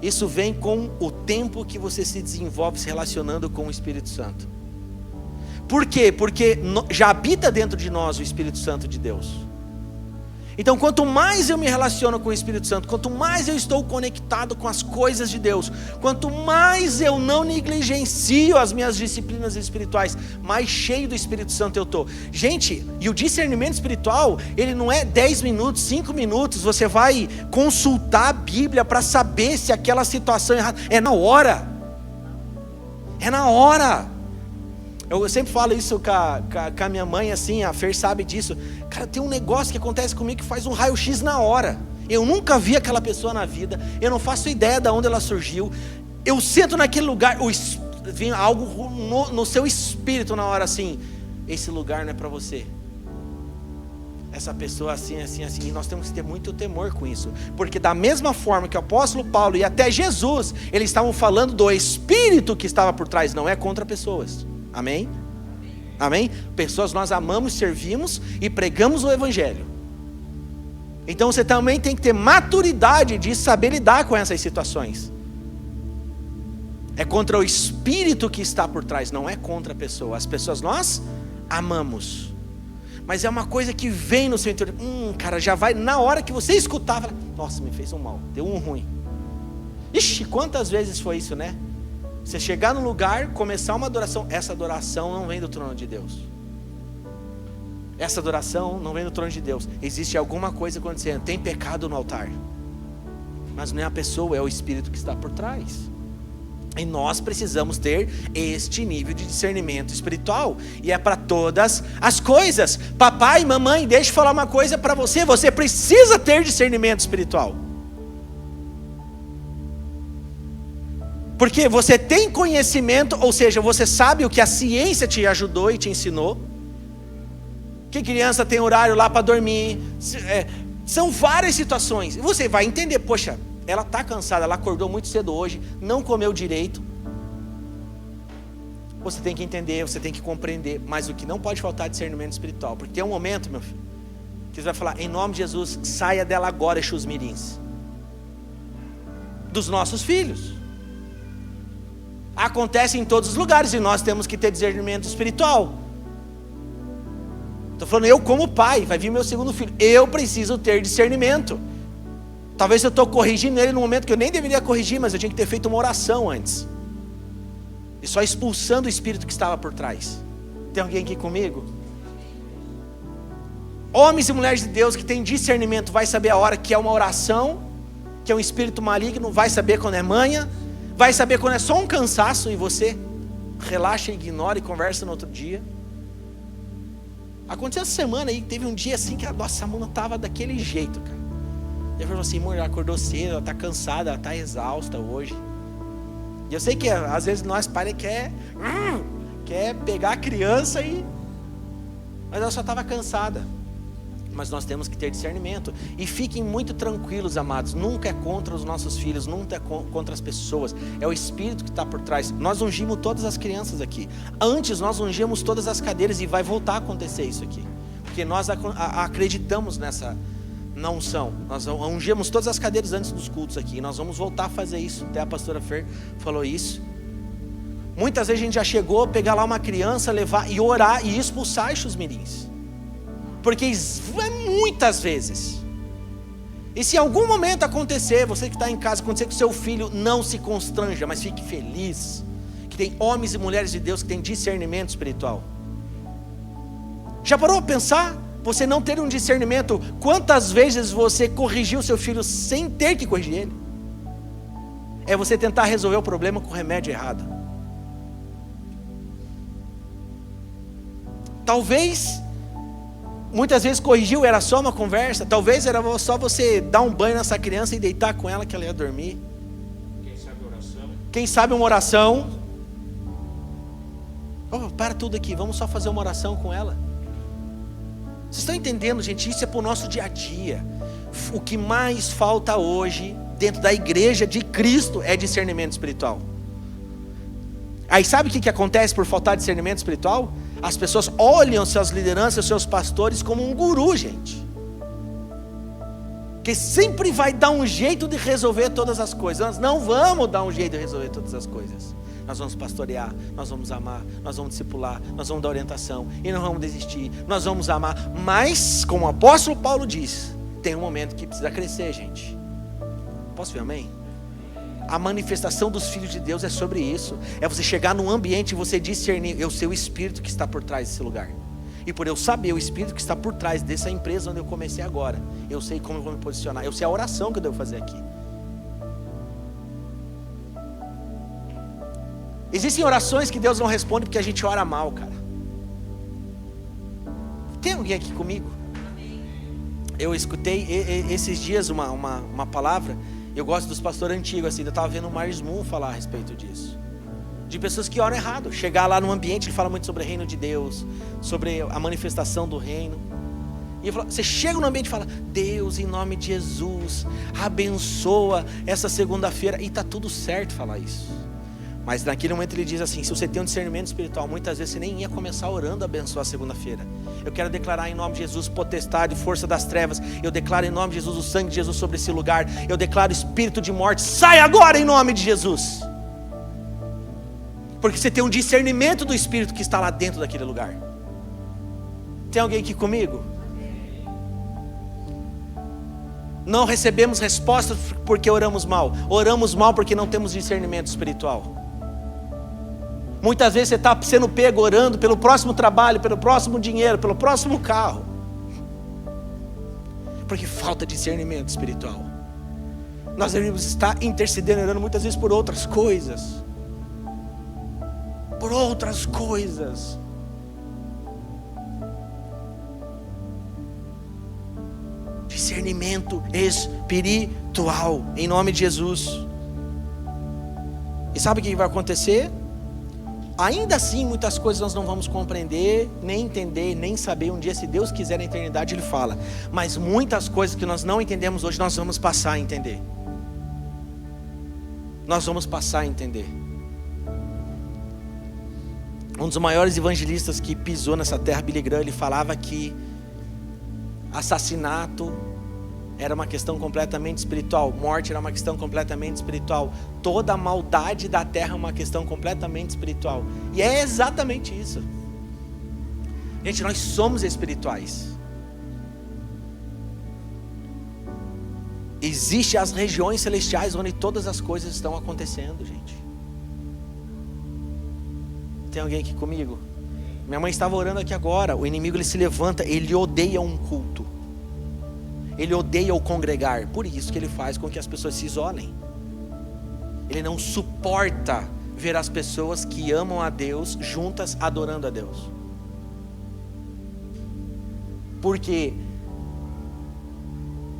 Isso vem com o tempo que você se desenvolve se relacionando com o Espírito Santo. Por quê? Porque já habita dentro de nós o Espírito Santo de Deus. Então, quanto mais eu me relaciono com o Espírito Santo, quanto mais eu estou conectado com as coisas de Deus, quanto mais eu não negligencio as minhas disciplinas espirituais, mais cheio do Espírito Santo eu estou. Gente, e o discernimento espiritual, ele não é 10 minutos, 5 minutos, você vai consultar a Bíblia para saber se aquela situação é errada. É na hora. É na hora. Eu sempre falo isso com a minha mãe, assim, a Fer sabe disso. Cara, tem um negócio que acontece comigo que faz um raio-x na hora. Eu nunca vi aquela pessoa na vida, eu não faço ideia de onde ela surgiu. Eu sento naquele lugar, vem algo no seu espírito na hora assim, esse lugar não é para você. Essa pessoa assim, e nós temos que ter muito temor com isso. Porque da mesma forma que o apóstolo Paulo e até Jesus, eles estavam falando do espírito que estava por trás, não é contra pessoas. Amém? Amém? Pessoas nós amamos, servimos e pregamos o Evangelho. Então você também tem que ter maturidade de saber lidar com essas situações. É contra o espírito que está por trás, não é contra a pessoa. As pessoas nós amamos, mas é uma coisa que vem no seu interior. Cara, já vai, na hora que você escutar, fala, nossa, me fez um mal, deu um ruim. Ixi, quantas vezes foi isso, né? Você chegar no lugar, começar uma adoração, essa adoração não vem do trono de Deus. Essa adoração não vem do trono de Deus. Existe alguma coisa acontecendo, tem pecado no altar. Mas não é a pessoa, é o espírito que está por trás. E nós precisamos ter este nível de discernimento espiritual. E é para todas as coisas. Papai, mamãe, deixa eu falar uma coisa para você. Você precisa ter discernimento espiritual. Porque você tem conhecimento, ou seja, você sabe o que a ciência te ajudou e te ensinou. Que criança tem horário lá para dormir. São várias situações. Você vai entender, poxa, ela está cansada, ela acordou muito cedo hoje, não comeu direito. Você tem que entender, você tem que compreender. Mas o que não pode faltar é discernimento espiritual. Porque tem um momento, meu filho, que você vai falar, em nome de Jesus, saia dela agora, Exus mirins. Dos nossos filhos. Acontece em todos os lugares e nós temos que ter discernimento espiritual. Estou falando, eu como pai, vai vir meu segundo filho, eu preciso ter discernimento. Talvez eu estou corrigindo ele no momento que eu nem deveria corrigir, mas eu tinha que ter feito uma oração antes. E só expulsando o espírito que estava por trás. Tem alguém aqui comigo? Homens e mulheres de Deus que têm discernimento, vai saber a hora que é uma oração, que é um espírito maligno, vai saber quando é manha, vai saber quando é só um cansaço e você relaxa, ignora e conversa no outro dia. Aconteceu essa semana aí, teve um dia assim que a nossa mão estava daquele jeito, cara. Eu falei assim, amor, ela acordou cedo, ela está cansada, ela está exausta hoje. E eu sei que às vezes nós pais quer pegar a criança mas ela só estava cansada. Mas nós temos que ter discernimento. E fiquem muito tranquilos, amados. Nunca é contra os nossos filhos, nunca é contra as pessoas. É o Espírito que está por trás. Nós ungimos todas as crianças aqui. Antes nós ungimos todas as cadeiras e vai voltar a acontecer isso aqui. Porque nós acreditamos na unção. Nós ungimos todas as cadeiras antes dos cultos aqui. Nós vamos voltar a fazer isso. Até a pastora Fer falou isso. Muitas vezes a gente já chegou a pegar lá uma criança, levar e orar e expulsar os mirins. Porque muitas vezes, e se em algum momento acontecer, você que está em casa, acontecer com seu filho, não se constranja, mas fique feliz, que tem homens e mulheres de Deus que têm discernimento espiritual. Já parou a pensar, você não ter um discernimento, quantas vezes você corrigiu seu filho sem ter que corrigir ele? É você tentar resolver o problema com o remédio errado. Talvez muitas vezes corrigiu, era só uma conversa. Talvez era só você dar um banho nessa criança e deitar com ela que ela ia dormir. Quem sabe oração? Quem sabe uma oração. Para tudo aqui, vamos só fazer uma oração com ela. Vocês estão entendendo, gente? Isso é para o nosso dia a dia. o que mais falta hoje dentro da igreja de Cristo é discernimento espiritual. Aí sabe o que acontece por faltar discernimento espiritual? As pessoas olham suas lideranças, seus pastores como um guru, gente, que sempre vai dar um jeito de resolver todas as coisas. Nós não vamos dar um jeito de resolver todas as coisas. Nós vamos pastorear, nós vamos amar, nós vamos discipular, nós vamos dar orientação, e não vamos desistir, nós vamos amar. Mas, como o apóstolo Paulo diz, tem um momento que precisa crescer, gente. Posso ver amém? A manifestação dos filhos de Deus é sobre isso. É você chegar num ambiente e você discernir: eu sei o Espírito que está por trás desse lugar. E por eu saber o Espírito que está por trás dessa empresa onde eu comecei agora, eu sei como eu vou me posicionar, eu sei a oração que eu devo fazer aqui. Existem orações que Deus não responde porque a gente ora mal, cara. Tem alguém aqui comigo? Eu escutei esses dias uma palavra. Eu gosto dos pastores antigos, assim. Eu estava vendo o Myers Moon falar a respeito disso. De pessoas que oram errado. Chegar lá num ambiente, ele fala muito sobre o reino de Deus, sobre a manifestação do reino. E você chega no ambiente e fala: Deus, em nome de Jesus, abençoa essa segunda-feira. E está tudo certo falar isso. Mas naquele momento ele diz assim: se você tem um discernimento espiritual, muitas vezes você nem ia começar orando a abençoar a segunda-feira. Eu quero declarar em nome de Jesus potestade, força das trevas. Eu declaro em nome de Jesus o sangue de Jesus sobre esse lugar. Eu declaro espírito de morte, sai agora em nome de Jesus. Porque você tem um discernimento do espírito que está lá dentro daquele lugar. Tem alguém aqui comigo? Não recebemos respostas porque oramos mal. Oramos mal porque não temos discernimento espiritual. Muitas vezes você está sendo pego orando pelo próximo trabalho, pelo próximo dinheiro, pelo próximo carro, porque falta discernimento espiritual. Nós devemos estar intercedendo, orando muitas vezes por outras coisas. Por outras coisas. Discernimento espiritual, em nome de Jesus. E sabe o que vai acontecer? Ainda assim, muitas coisas nós não vamos compreender, nem entender, nem saber. Um dia, se Deus quiser, na eternidade Ele fala. Mas muitas coisas que nós não entendemos hoje, nós vamos passar a entender. Nós vamos passar a entender. Um dos maiores evangelistas que pisou nessa terra, Billy Graham, ele falava que assassinato era uma questão completamente espiritual, morte era uma questão completamente espiritual, toda a maldade da terra é uma questão completamente espiritual. E é exatamente isso. Gente, nós somos espirituais. Existem as regiões celestiais onde todas as coisas estão acontecendo, gente. Tem alguém aqui comigo? Minha mãe estava orando aqui agora. O inimigo, ele se levanta, ele odeia um culto, ele odeia o congregar. Por isso que ele faz com que as pessoas se isolem. Ele não suporta ver as pessoas que amam a Deus juntas adorando a Deus. Porque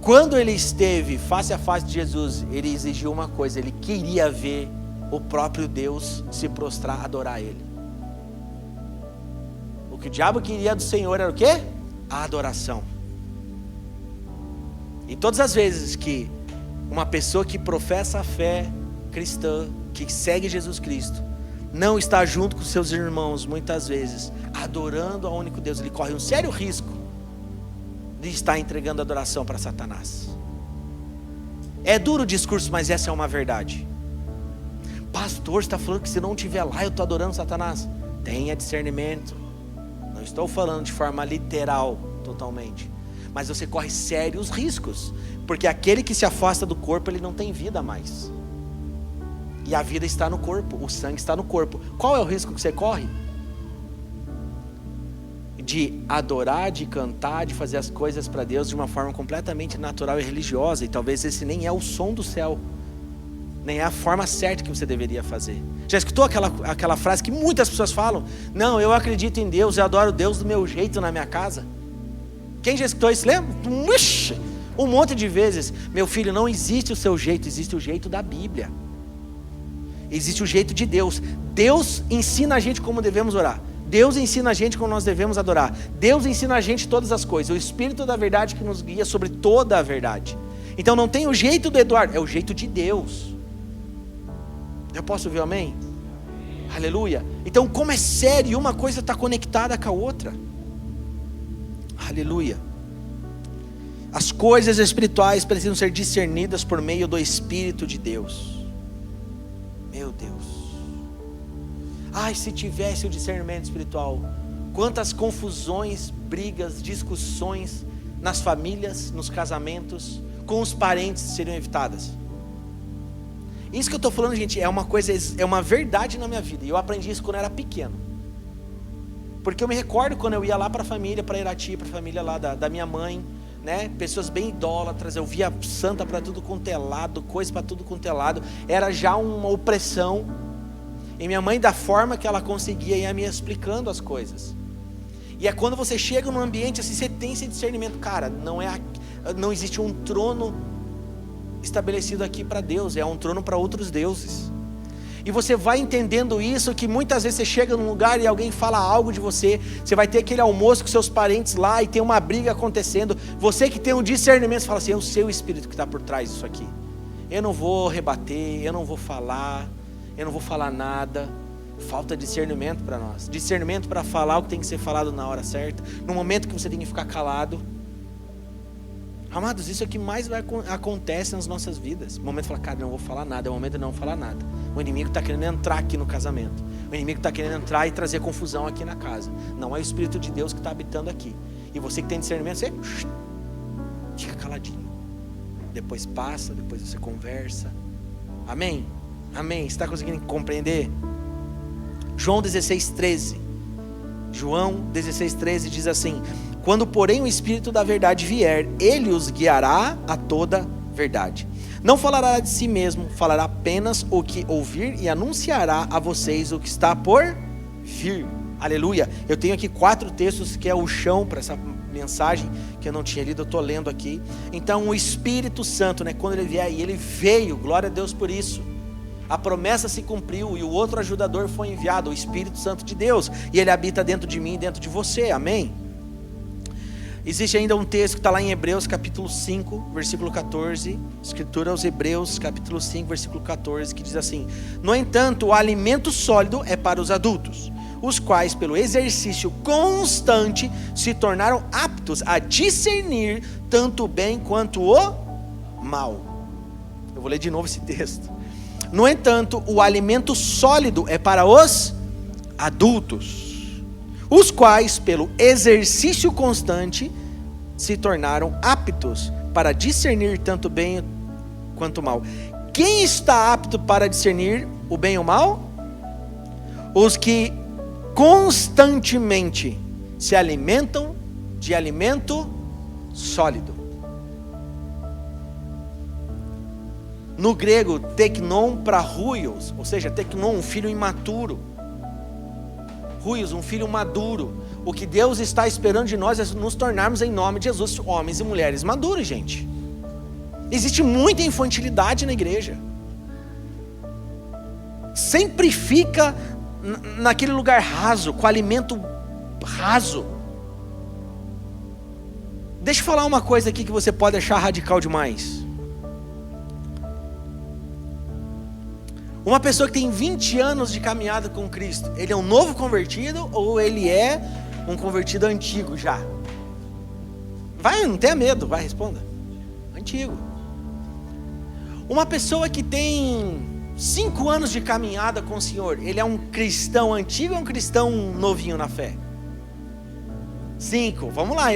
quando ele esteve face a face de Jesus, ele exigiu uma coisa: ele queria ver o próprio Deus se prostrar, adorar ele. O que o diabo queria do Senhor era o quê? A adoração. E todas as vezes que uma pessoa que professa a fé cristã, que segue Jesus Cristo, não está junto com seus irmãos, muitas vezes, adorando ao único Deus, ele corre um sério risco de estar entregando adoração para Satanás. É duro o discurso, mas essa é uma verdade. Pastor, você está falando que se não estiver lá, eu estou adorando Satanás? Tenha discernimento. Não estou falando de forma literal, totalmente. Mas você corre sérios riscos. Porque aquele que se afasta do corpo, ele não tem vida mais. E a vida está no corpo, o sangue está no corpo. Qual é o risco que você corre? De adorar, de cantar, de fazer as coisas para Deus de uma forma completamente natural e religiosa. E talvez esse nem é o som do céu, nem é a forma certa que você deveria fazer. Já escutou aquela frase que muitas pessoas falam? Não, eu acredito em Deus, eu adoro Deus do meu jeito na minha casa. Quem já escutou isso? Lembra? Um monte de vezes. Meu filho, não existe o seu jeito, existe o jeito da Bíblia. Existe o jeito de Deus. Deus ensina a gente como devemos orar. Deus ensina a gente como nós devemos adorar. Deus ensina a gente todas as coisas. O Espírito da verdade que nos guia sobre toda a verdade. Então não tem o jeito do Eduardo, é o jeito de Deus. Eu posso ouvir amém? Aleluia. Então como é sério, uma coisa está conectada com a outra. Aleluia. As coisas espirituais precisam ser discernidas por meio do Espírito de Deus. Meu Deus. Ai, se tivesse o discernimento espiritual, quantas confusões, brigas, discussões nas famílias, nos casamentos, com os parentes seriam evitadas. Isso que eu estou falando, gente, é uma coisa, é uma verdade na minha vida. E eu aprendi isso quando eu era pequeno. Porque eu me recordo quando eu ia lá para a família, para Irati, para a família lá da minha mãe, né? Pessoas bem idólatras, eu via santa para tudo quanto é lado, coisa para tudo quanto é lado. Era já uma opressão. E minha mãe, da forma que ela conseguia, ia me explicando as coisas. E é quando você chega num ambiente assim, você tem esse discernimento. Cara, não existe um trono estabelecido aqui para Deus, é um trono para outros deuses. E você vai entendendo isso, que muitas vezes você chega num lugar e alguém fala algo de você, você vai ter aquele almoço com seus parentes lá e tem uma briga acontecendo. Você que tem um discernimento, você fala assim: é o seu espírito que está por trás disso aqui. Eu não vou rebater, eu não vou falar nada. Falta discernimento para nós. Discernimento para falar o que tem que ser falado na hora certa, no momento que você tem que ficar calado. Amados, isso é o que mais acontece nas nossas vidas. O momento de falar, cara, não vou falar nada. É o momento de não falar nada. O inimigo está querendo entrar aqui no casamento. O inimigo está querendo entrar e trazer confusão aqui na casa. Não é o Espírito de Deus que está habitando aqui. E você que tem discernimento, você fica caladinho. Depois passa, depois você conversa. Amém? Amém? Você está conseguindo compreender? João 16:13. João 16:13 diz assim: quando porém o Espírito da verdade vier, ele os guiará a toda verdade. Não falará de si mesmo, falará apenas o que ouvir e anunciará a vocês o que está por vir. Aleluia. Eu tenho aqui 4 textos que é o chão para essa mensagem que eu não tinha lido, eu estou lendo aqui. Então o Espírito Santo, né, quando ele vier, e ele veio, glória a Deus por isso. A promessa se cumpriu e o outro ajudador foi enviado, o Espírito Santo de Deus, e ele habita dentro de mim e dentro de você, amém? Existe ainda um texto que está lá em Hebreus capítulo 5, versículo 14, escritura aos Hebreus capítulo 5, versículo 14, que diz assim: no entanto, o alimento sólido é para os adultos, os quais pelo exercício constante se tornaram aptos a discernir tanto o bem quanto o mal. Eu vou ler de novo esse texto. No entanto, o alimento sólido é para os adultos, os quais pelo exercício constante se tornaram aptos para discernir tanto o bem quanto o mal. Quem está apto para discernir o bem e o mal? Os que constantemente se alimentam de alimento sólido. No grego, teknon para ruios, ou seja, teknon, um filho imaturo. Ruios, um filho maduro. O que Deus está esperando de nós é nos tornarmos, em nome de Jesus, homens e mulheres maduros, gente. Existe muita infantilidade na igreja. Sempre fica naquele lugar raso, com alimento raso. Deixa eu falar uma coisa aqui que você pode achar radical demais. Uma pessoa que tem 20 anos de caminhada com Cristo, ele é um novo convertido ou ele é um convertido antigo já? Vai, não tenha medo, vai, responda. Antigo. Uma pessoa que tem 5 anos de caminhada com o Senhor, ele é um cristão antigo ou um cristão novinho na fé? 5, vamos lá,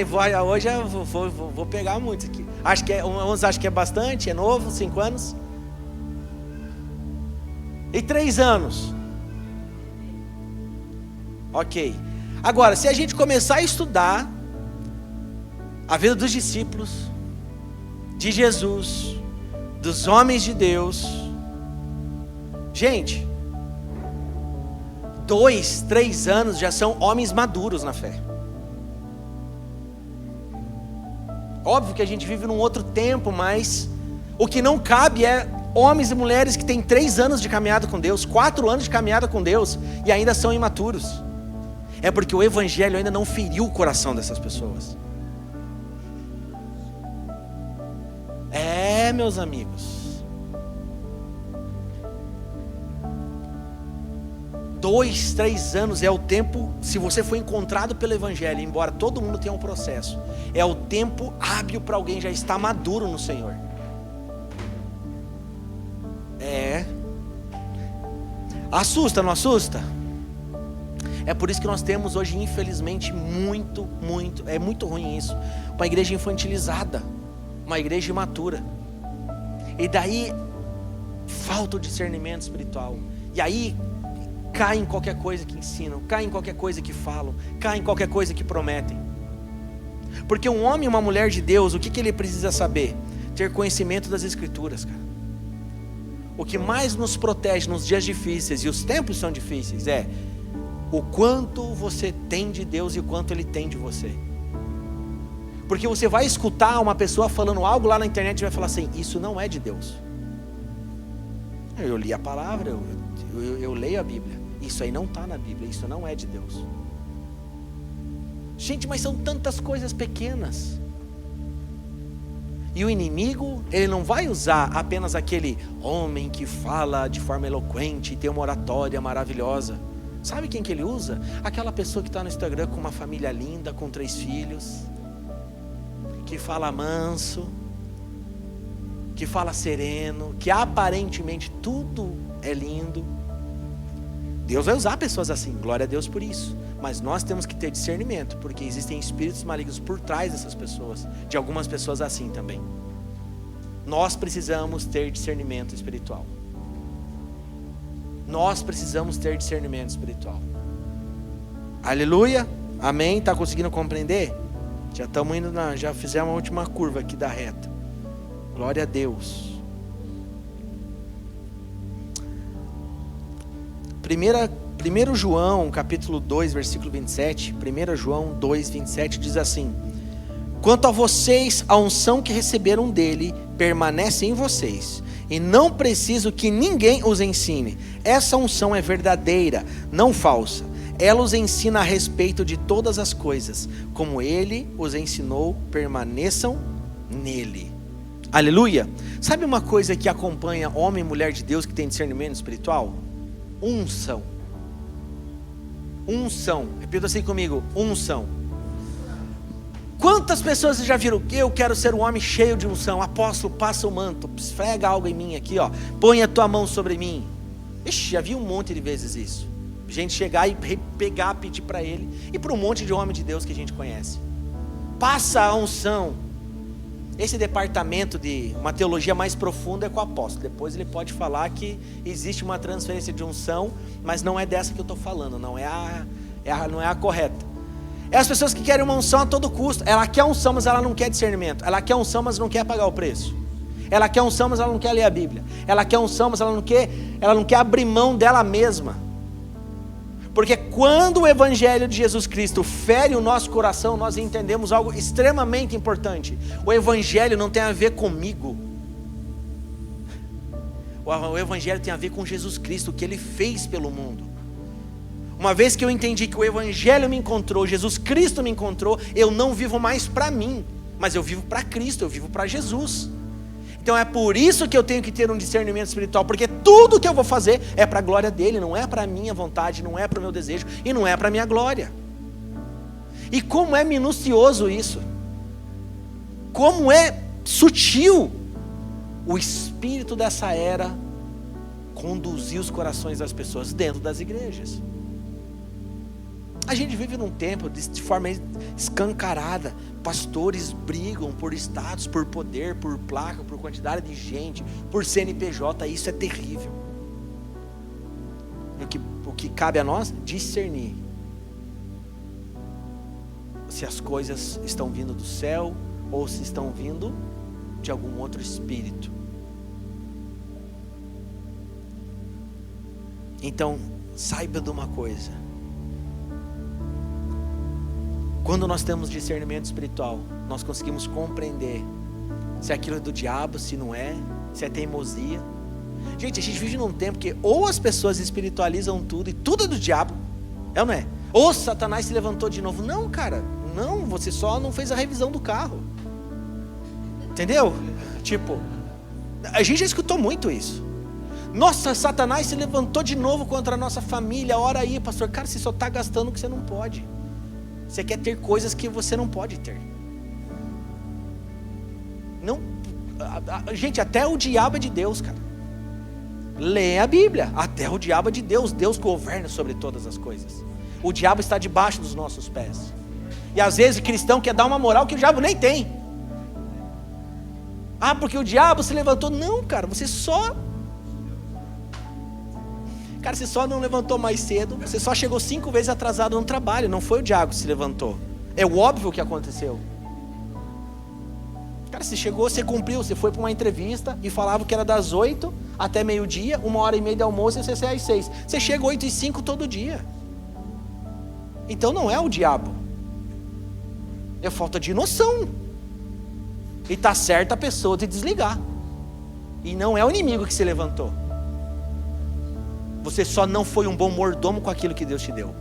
hoje eu vou pegar muitos aqui. Uns acham que é bastante, é novo, 5 anos. E 3 anos. Ok. Agora, se a gente começar a estudar a vida dos discípulos, de Jesus, dos homens de Deus, gente, 2, 3 anos já são homens maduros na fé. Óbvio que a gente vive num outro tempo, mas o que não cabe é homens e mulheres que têm 3 anos de caminhada com Deus, 4 anos de caminhada com Deus e ainda são imaturos. É porque o evangelho ainda não feriu o coração dessas pessoas. Meus amigos, 2, 3 anos é o tempo, se você for encontrado pelo evangelho, embora todo mundo tenha um processo, é o tempo hábil para alguém já estar maduro no Senhor. Assusta, não assusta? É por isso que nós temos hoje, infelizmente, é muito ruim isso, uma igreja infantilizada, uma igreja imatura. E daí falta o discernimento espiritual. E aí cai em qualquer coisa que ensinam, cai em qualquer coisa que falam, cai em qualquer coisa que prometem. Porque um homem e uma mulher de Deus, o que ele precisa saber? Ter conhecimento das Escrituras, cara. O que mais nos protege nos dias difíceis, e os tempos são difíceis, é o quanto você tem de Deus e o quanto Ele tem de você. Porque você vai escutar uma pessoa falando algo lá na internet e vai falar assim: isso não é de Deus. Eu li a palavra, eu leio a Bíblia, isso aí não está na Bíblia, isso não é de Deus. Gente, mas são tantas coisas pequenas. E o inimigo, ele não vai usar apenas aquele homem que fala de forma eloquente e tem uma oratória maravilhosa. Sabe quem que ele usa? Aquela pessoa que está no Instagram com uma família linda, com 3 filhos, que fala manso, que fala sereno, que aparentemente tudo é lindo. Deus vai usar pessoas assim, glória a Deus por isso. Mas nós temos que ter discernimento, porque existem espíritos malignos por trás dessas pessoas, de algumas pessoas assim também. Nós precisamos ter discernimento espiritual. Nós precisamos ter discernimento espiritual. Aleluia, amém, está conseguindo compreender? Já estamos indo, já fizemos a última curva aqui da reta. Glória a Deus. 1 João capítulo 2 versículo 27, 1 João 2, 27 diz assim: quanto a vocês, a unção que receberam dele permanece em vocês, e não preciso que ninguém os ensine. Essa unção é verdadeira, não falsa. Ela os ensina a respeito de todas as coisas, como ele os ensinou, permaneçam nele. Aleluia. Sabe uma coisa que acompanha homem e mulher de Deus que tem discernimento espiritual? Unção. Unção. Repita assim comigo: unção. Quantas pessoas vocês já viram? Eu quero ser um homem cheio de unção. Apóstolo, passa o manto, esfrega algo em mim aqui, ó. Põe a tua mão sobre mim. Ixi, já vi um monte de vezes isso. Gente chegar e pegar, pedir para ele. E para um monte de homem de Deus que a gente conhece. Passa a unção. Esse departamento de uma teologia mais profunda é com o apóstolo. Depois ele pode falar que existe uma transferência de unção, mas não é dessa que eu estou falando, não é a correta. É as pessoas que querem uma unção a todo custo. Ela quer unção, mas ela não quer discernimento. Ela quer unção, mas não quer pagar o preço. Ela quer unção, mas ela não quer ler a Bíblia. Ela quer unção, mas ela não quer abrir mão dela mesma. Porque quando o Evangelho de Jesus Cristo fere o nosso coração, nós entendemos algo extremamente importante. O Evangelho não tem a ver comigo. O Evangelho tem a ver com Jesus Cristo, o que Ele fez pelo mundo. Uma vez que eu entendi que o Evangelho me encontrou, Jesus Cristo me encontrou, eu não vivo mais para mim, mas eu vivo para Cristo, eu vivo para Jesus. Então é por isso que eu tenho que ter um discernimento espiritual, porque tudo que eu vou fazer é para a glória dele, não é para a minha vontade, não é para o meu desejo e não é para a minha glória. E como é minucioso isso, como é sutil o espírito dessa era conduzir os corações das pessoas dentro das igrejas. A gente vive num tempo de forma escancarada. Pastores brigam por status, por poder, por placa, por quantidade de gente, por CNPJ. Isso é terrível. O que cabe a nós? Discernir se as coisas estão vindo do céu ou se estão vindo de algum outro espírito. Então, saiba de uma coisa: quando nós temos discernimento espiritual, nós conseguimos compreender se aquilo é do diabo, se não é, se é teimosia. Gente, a gente vive num tempo que ou as pessoas espiritualizam tudo e tudo é do diabo, é ou não é? Ou Satanás se levantou de novo. Não, cara, não, você só não fez a revisão do carro. Entendeu? Tipo, a gente já escutou muito isso. Nossa, Satanás se levantou de novo contra a nossa família. Ora aí, pastor. Cara, você só está gastando o que você não pode. Você quer ter coisas que você não pode ter. Não, gente, até o diabo é de Deus, cara. Leia a Bíblia. Até o diabo é de Deus. Deus governa sobre todas as coisas. O diabo está debaixo dos nossos pés. E às vezes o cristão quer dar uma moral que o diabo nem tem. Ah, porque o diabo se levantou. Não, cara, você só não levantou mais cedo. Você só chegou 5 vezes atrasado no trabalho. Não foi o diabo que se levantou. É o óbvio que aconteceu. Cara, você chegou, você cumpriu. Você foi para uma entrevista e falava que era das 8 até meio-dia, 1h30 de almoço e você sai às 6. Você chega 8h05 todo dia. Então não é o diabo. É falta de noção. E está certa a pessoa de desligar. E não é o inimigo que se levantou. Você só não foi um bom mordomo com aquilo que Deus te deu.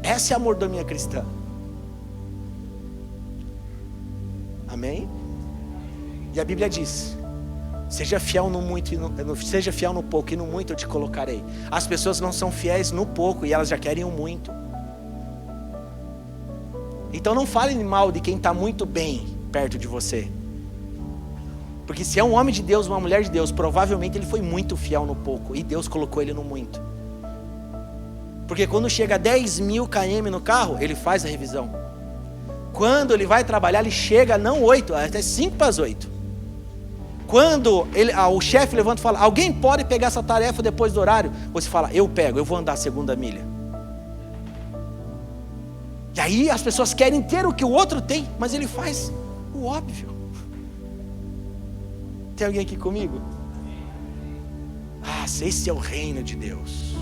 Essa é a mordomia cristã. Amém? E a Bíblia diz: seja fiel no muito, seja fiel no pouco, e no muito eu te colocarei. As pessoas não são fiéis no pouco e elas já querem o muito. Então não fale mal de quem está muito bem perto de você. Porque se é um homem de Deus, uma mulher de Deus, provavelmente ele foi muito fiel no pouco e Deus colocou ele no muito. Porque quando chega a 10.000 km no carro, ele faz a revisão. Quando ele vai trabalhar, ele chega não 8, até 5 para as 8. Quando o chefe levanta e fala: alguém pode pegar essa tarefa depois do horário? Você fala: eu pego, eu vou andar a segunda milha. E aí as pessoas querem ter o que o outro tem, mas ele faz o óbvio. Tem alguém aqui comigo? Ah, esse é o reino de Deus.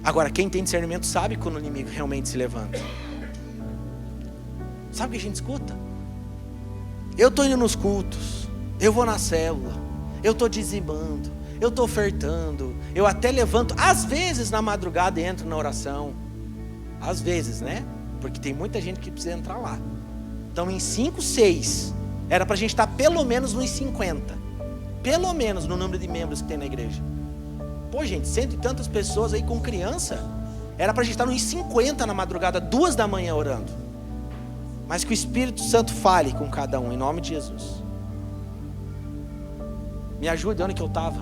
Agora, quem tem discernimento sabe quando o inimigo realmente se levanta. Sabe o que a gente escuta? Eu estou indo nos cultos, eu vou na célula, eu estou dizimando, eu estou ofertando, eu até levanto, às vezes na madrugada entro na oração. Às vezes, né? Porque tem muita gente que precisa entrar lá. Então em 5, 6, era para a gente estar pelo menos nos 50. Pelo menos no número de membros que tem na igreja. Pô, gente, 100 e tantas pessoas aí com criança. Era para a gente estar nos 50 na madrugada, 2 da manhã orando. Mas que o Espírito Santo fale com cada um, em nome de Jesus. Me ajude, onde que eu estava?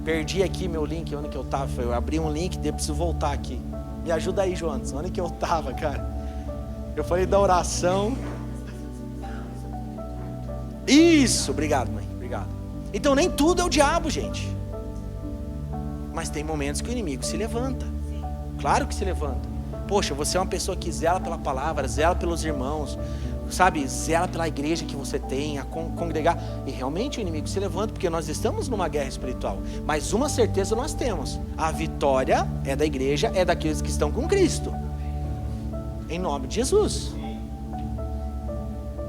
Perdi aqui meu link, onde que eu estava? Eu abri um link, eu preciso voltar aqui. Me ajuda aí, Jonas, onde que eu estava, cara? Eu falei da oração. Isso, obrigado, mãe, obrigado. Então nem tudo é o diabo, gente. Mas tem momentos que o inimigo se levanta. Claro que se levanta. Poxa, você é uma pessoa que zela pela palavra, zela pelos irmãos, sabe, zela pela igreja que você tem, a congregar. E realmente o inimigo se levanta, porque nós estamos numa guerra espiritual. Mas uma certeza nós temos: a vitória é da igreja, é daqueles que estão com Cristo. Em nome de Jesus.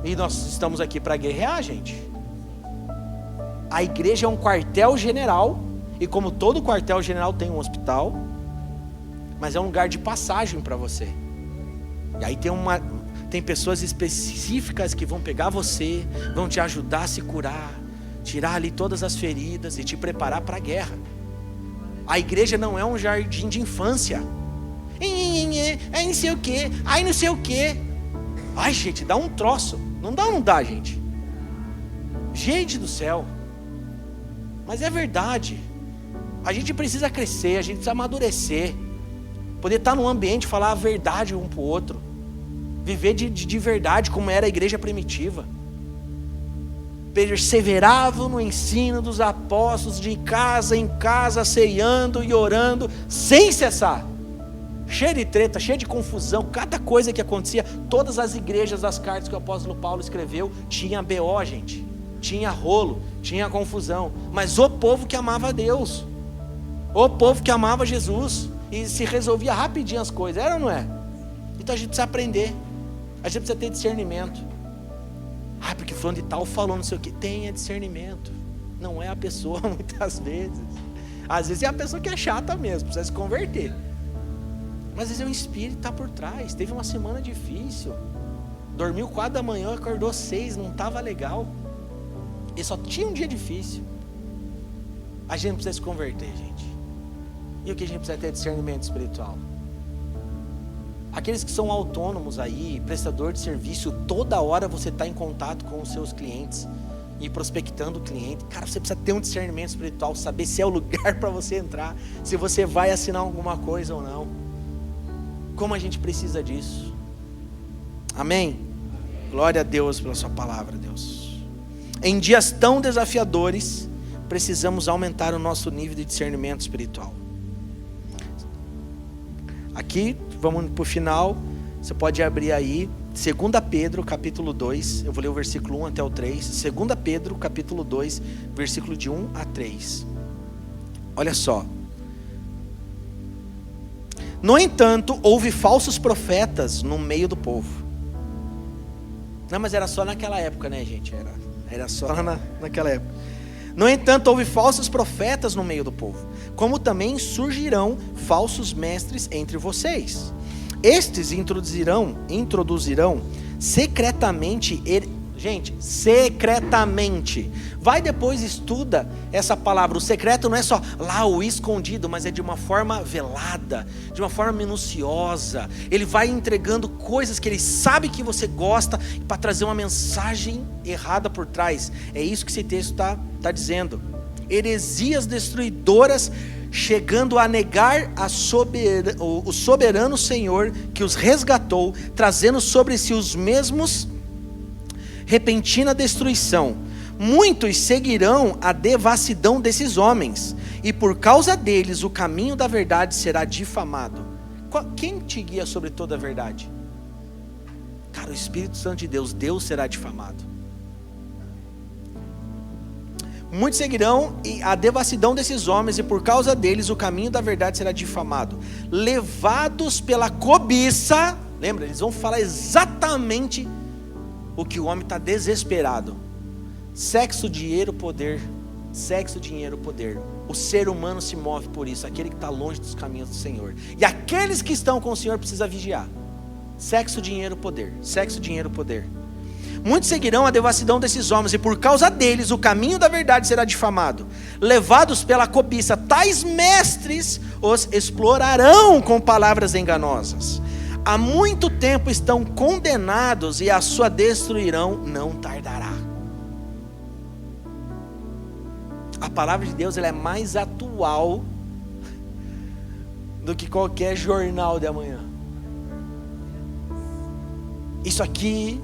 E nós estamos aqui para guerrear, gente. A igreja é um quartel-general, e como todo quartel-general tem um hospital, mas é um lugar de passagem para você. E aí tem pessoas específicas que vão pegar você, vão te ajudar a se curar, tirar ali todas as feridas e te preparar para a guerra. A igreja não é um jardim de infância. É não sei o que, ai não sei o que. Ai, gente, dá um troço. Não dá, gente. Gente do céu. Mas é verdade. A gente precisa crescer, a gente precisa amadurecer. Poder estar num ambiente, falar a verdade um para o outro. Viver de verdade, como era a igreja primitiva. Perseveravam no ensino dos apóstolos, de casa em casa, ceando e orando, sem cessar. Cheio de treta, cheio de confusão, cada coisa que acontecia. Todas as igrejas, as cartas que o apóstolo Paulo escreveu, tinha BO, gente. Tinha rolo, tinha confusão. Mas o povo que amava a Deus, o povo que amava Jesus, e se resolvia rapidinho as coisas, era ou não é? Então a gente precisa aprender, a gente precisa ter discernimento. Ah, porque fulano de tal falou não sei o que. Tenha discernimento. Não é a pessoa muitas vezes. Às vezes é a pessoa que é chata mesmo, precisa se converter. Mas às vezes é o espírito que está por trás. Teve uma semana difícil, dormiu 4 da manhã, acordou 6, não estava legal. E só tinha um dia difícil. A gente precisa se converter, gente. E o que a gente precisa ter? Discernimento espiritual. Aqueles que são autônomos aí, prestador de serviço, toda hora você está em contato com os seus clientes e prospectando o cliente. Cara, você precisa ter um discernimento espiritual, saber se é o lugar para você entrar, se você vai assinar alguma coisa ou não. Como a gente precisa disso. Amém? Glória a Deus pela sua palavra, Deus. Em dias tão desafiadores, precisamos aumentar o nosso nível de discernimento espiritual. Aqui, vamos para o final. Você pode abrir aí 2 Pedro capítulo 2. Eu vou ler o versículo 1 até o 3. 2 Pedro capítulo 2, versículo de 1 a 3. Olha só. No entanto, houve falsos profetas no meio do povo. Não, mas era só naquela época, né, gente? Era só naquela época. No entanto, houve falsos profetas no meio do povo, como também surgirão falsos mestres entre vocês. Estes introduzirão secretamente, secretamente. Vai depois, estuda essa palavra. O secreto não é só lá o escondido, mas é de uma forma velada, de uma forma minuciosa. Ele vai entregando coisas que ele sabe que você gosta, para trazer uma mensagem errada por trás. É isso que esse texto está dizendo. Heresias destruidoras, chegando a negar o soberano Senhor que os resgatou, trazendo sobre si os mesmos repentina destruição. Muitos seguirão a devassidão desses homens, e por causa deles o caminho da verdade será difamado. Quem te guia sobre toda a verdade? Cara, o Espírito Santo de Deus. Deus será difamado. Muitos seguirão a devassidão desses homens, e por causa deles o caminho da verdade será difamado. Levados pela cobiça. Lembra, eles vão falar exatamente o que o homem está desesperado. Sexo, dinheiro, poder. Sexo, dinheiro, poder. O ser humano se move por isso. Aquele que está longe dos caminhos do Senhor. E aqueles que estão com o Senhor precisam vigiar. Sexo, dinheiro, poder. Sexo, dinheiro, poder. Muitos seguirão a devassidão desses homens, e por causa deles o caminho da verdade será difamado. Levados pela cobiça, tais mestres os explorarão com palavras enganosas. Há muito tempo estão condenados, e a sua destruirão não tardará. A palavra de Deus, ela é mais atual do que qualquer jornal de amanhã. Isso aqui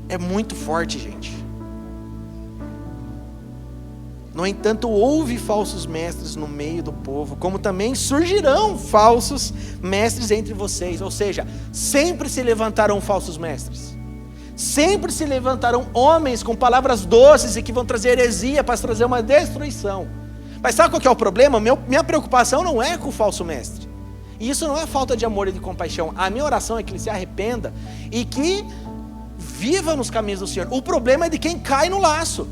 é muito forte, gente. No entanto, houve falsos mestres no meio do povo, como também surgirão falsos mestres entre vocês. Ou seja, sempre se levantarão falsos mestres. Sempre se levantarão homens com palavras doces e que vão trazer heresia para trazer uma destruição. Mas sabe qual que é o problema? Minha preocupação não é com o falso mestre. E isso não é falta de amor e de compaixão. A minha oração é que ele se arrependa e que viva nos caminhos do Senhor. O problema é de quem cai no laço.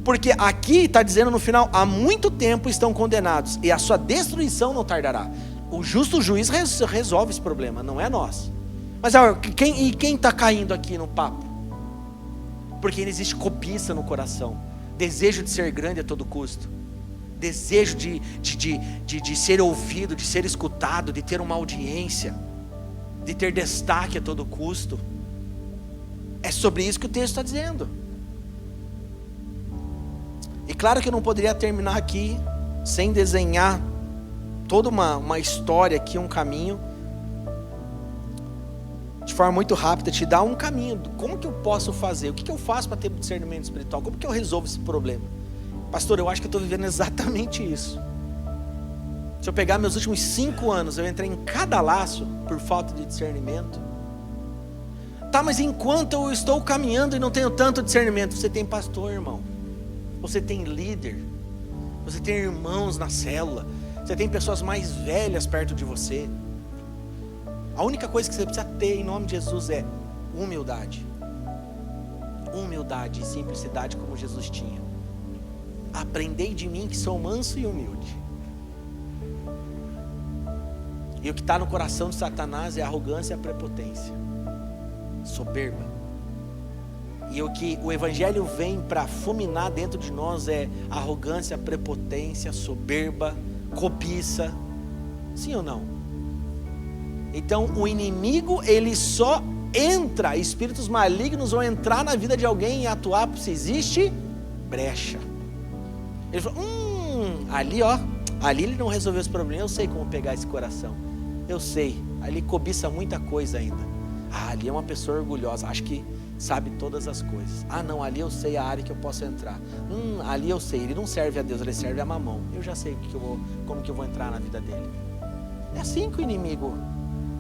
Porque aqui está dizendo no final: há muito tempo estão condenados, e a sua destruição não tardará. O justo juiz resolve esse problema, não é nós. Mas quem está caindo aqui no papo? Porque existe cobiça no coração, desejo de ser grande a todo custo, desejo de ser ouvido, de ser escutado, de ter uma audiência, de ter destaque a todo custo. É sobre isso que o texto está dizendo. E claro que eu não poderia terminar aqui sem desenhar toda uma história aqui, um caminho, de forma muito rápida, te dar um caminho. Como que eu posso fazer? O que eu faço para ter discernimento espiritual? Como que eu resolvo esse problema? Pastor, eu acho que eu estou vivendo exatamente isso. Se eu pegar meus últimos 5 anos, eu entrei em cada laço por falta de discernimento. Tá, mas enquanto eu estou caminhando e não tenho tanto discernimento, você tem pastor, irmão. Você tem líder. Você tem irmãos na célula. Você tem pessoas mais velhas perto de você. A única coisa que você precisa ter em nome de Jesus é humildade. Humildade e simplicidade como Jesus tinha. aprendei de mim que sou manso e humilde. E o que está no coração de Satanás é a arrogância e a prepotência, soberba. E o que o Evangelho vem para fulminar dentro de nós é arrogância, prepotência, soberba, cobiça. Sim ou não? Então o inimigo, ele só entra, espíritos malignos vão entrar na vida de alguém e atuar se existe brecha. Ele falou, ali ali ele não resolveu esse problema, eu sei como pegar esse coração. Eu sei, ali cobiça muita coisa ainda. Ali é uma pessoa orgulhosa, acho que sabe todas as coisas. Não, ali eu sei a área que eu posso entrar. Ali eu sei, ele não serve a Deus, ele serve a mamão. Eu já sei como que eu vou entrar na vida dele. É assim que o inimigo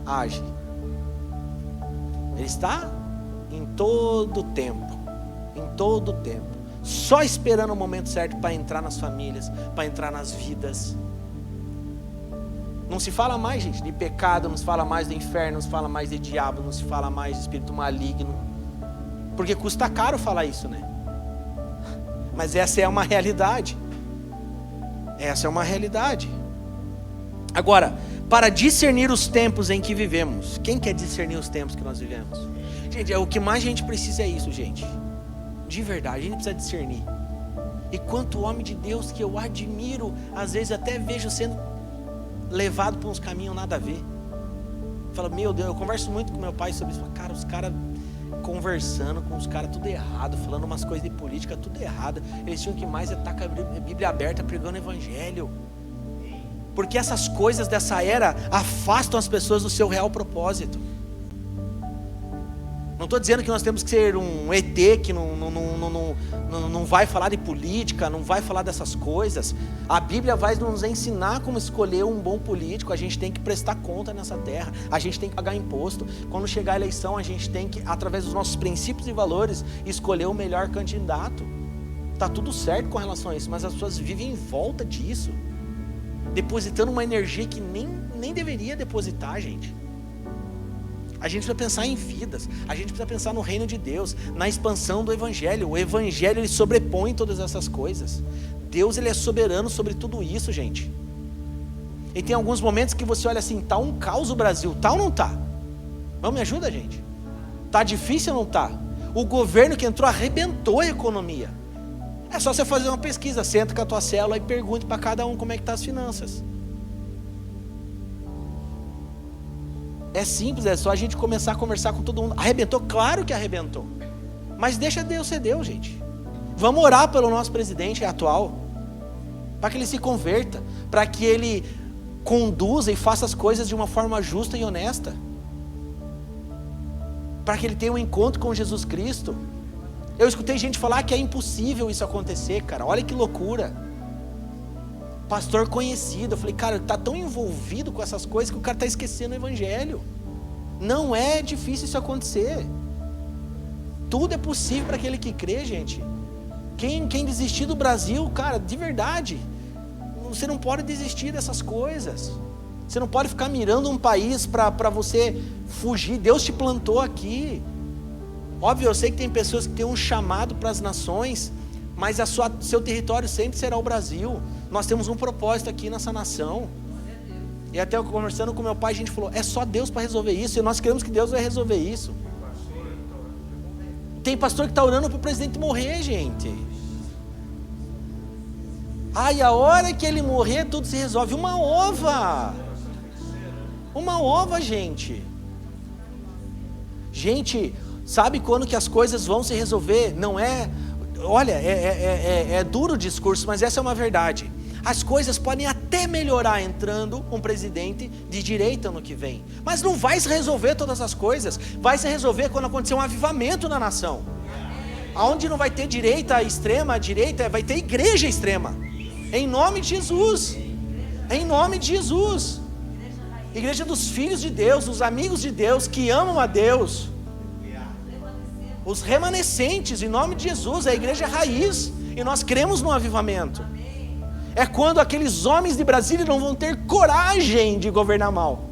age. Ele está em todo tempo, só esperando o momento certo para entrar nas famílias, para entrar nas vidas. Não se fala mais, gente, de pecado, não se fala mais do inferno, não se fala mais de diabo, não se fala mais de espírito maligno, porque custa caro falar isso, né? Mas essa é uma realidade. Agora, para discernir os tempos em que vivemos, quem quer discernir os tempos que nós vivemos? Gente, o que mais a gente precisa é isso, gente. De verdade, a gente precisa discernir. E quanto homem de Deus que eu admiro, às vezes até vejo sendo levado por uns caminhos nada a ver. Fala, meu Deus, eu converso muito com meu pai sobre isso. Cara, os caras conversando com os caras tudo errado, falando umas coisas de política tudo errado. Eles tinham que mais estar com a Bíblia aberta, pregando o Evangelho. Porque essas coisas dessa era afastam as pessoas do seu real propósito. Não estou dizendo que nós temos que ser um ET que não vai falar de política, não vai falar dessas coisas. A Bíblia vai nos ensinar como escolher um bom político. A gente tem que prestar conta nessa terra, a gente tem que pagar imposto. Quando chegar a eleição, a gente tem que, através dos nossos princípios e valores, escolher o melhor candidato. Está tudo certo com relação a isso, mas as pessoas vivem em volta disso, depositando uma energia que nem deveria depositar, gente. A gente precisa pensar em vidas, a gente precisa pensar no reino de Deus, na expansão do Evangelho. O Evangelho, ele sobrepõe todas essas coisas. Deus, ele é soberano sobre tudo isso, gente. E tem alguns momentos que você olha assim, tá um caos o Brasil, tá ou não tá? Vamos, me ajuda, gente. Tá difícil ou não tá? O governo que entrou arrebentou a economia. É só você fazer uma pesquisa, senta com a tua célula e pergunte para cada um como é que tá as finanças. É simples, é só a gente começar a conversar com todo mundo. Arrebentou? Claro que arrebentou. Mas deixa Deus ser Deus, gente. Vamos orar pelo nosso presidente atual, para que ele se converta, para que ele conduza e faça as coisas de uma forma justa e honesta, para que ele tenha um encontro com Jesus Cristo. Eu escutei gente falar que é impossível isso acontecer, cara. Olha que loucura. Pastor conhecido, eu falei, cara, ele está tão envolvido com essas coisas que o cara está esquecendo o Evangelho. Não é difícil isso acontecer. Tudo é possível para aquele que crê, gente. Quem desistir do Brasil, cara, de verdade, você não pode desistir dessas coisas. Você não pode ficar mirando um país para você fugir. Deus te plantou aqui. Óbvio, eu sei que tem pessoas que têm um chamado para as nações, mas seu território sempre será o Brasil. Nós temos um propósito aqui nessa nação. E até eu conversando com meu pai, a gente falou, é só Deus para resolver isso, e nós queremos que Deus vai resolver isso. Tem pastor que está orando para o presidente morrer, gente. E a hora que ele morrer, tudo se resolve. Uma ova, gente. Gente, sabe quando que as coisas vão se resolver? Não é... Olha, é duro o discurso, mas essa é uma verdade. As coisas podem até melhorar entrando um presidente de direita no que vem, mas não vai se resolver todas as coisas. Vai se resolver quando acontecer um avivamento na nação, aonde não vai ter direita extrema, direita, vai ter igreja extrema, em nome de Jesus, em nome de Jesus. Igreja dos filhos de Deus, dos amigos de Deus, que amam a Deus, os remanescentes, em nome de Jesus, a igreja raiz, e nós cremos no avivamento. É quando aqueles homens de Brasília não vão ter coragem de governar mal.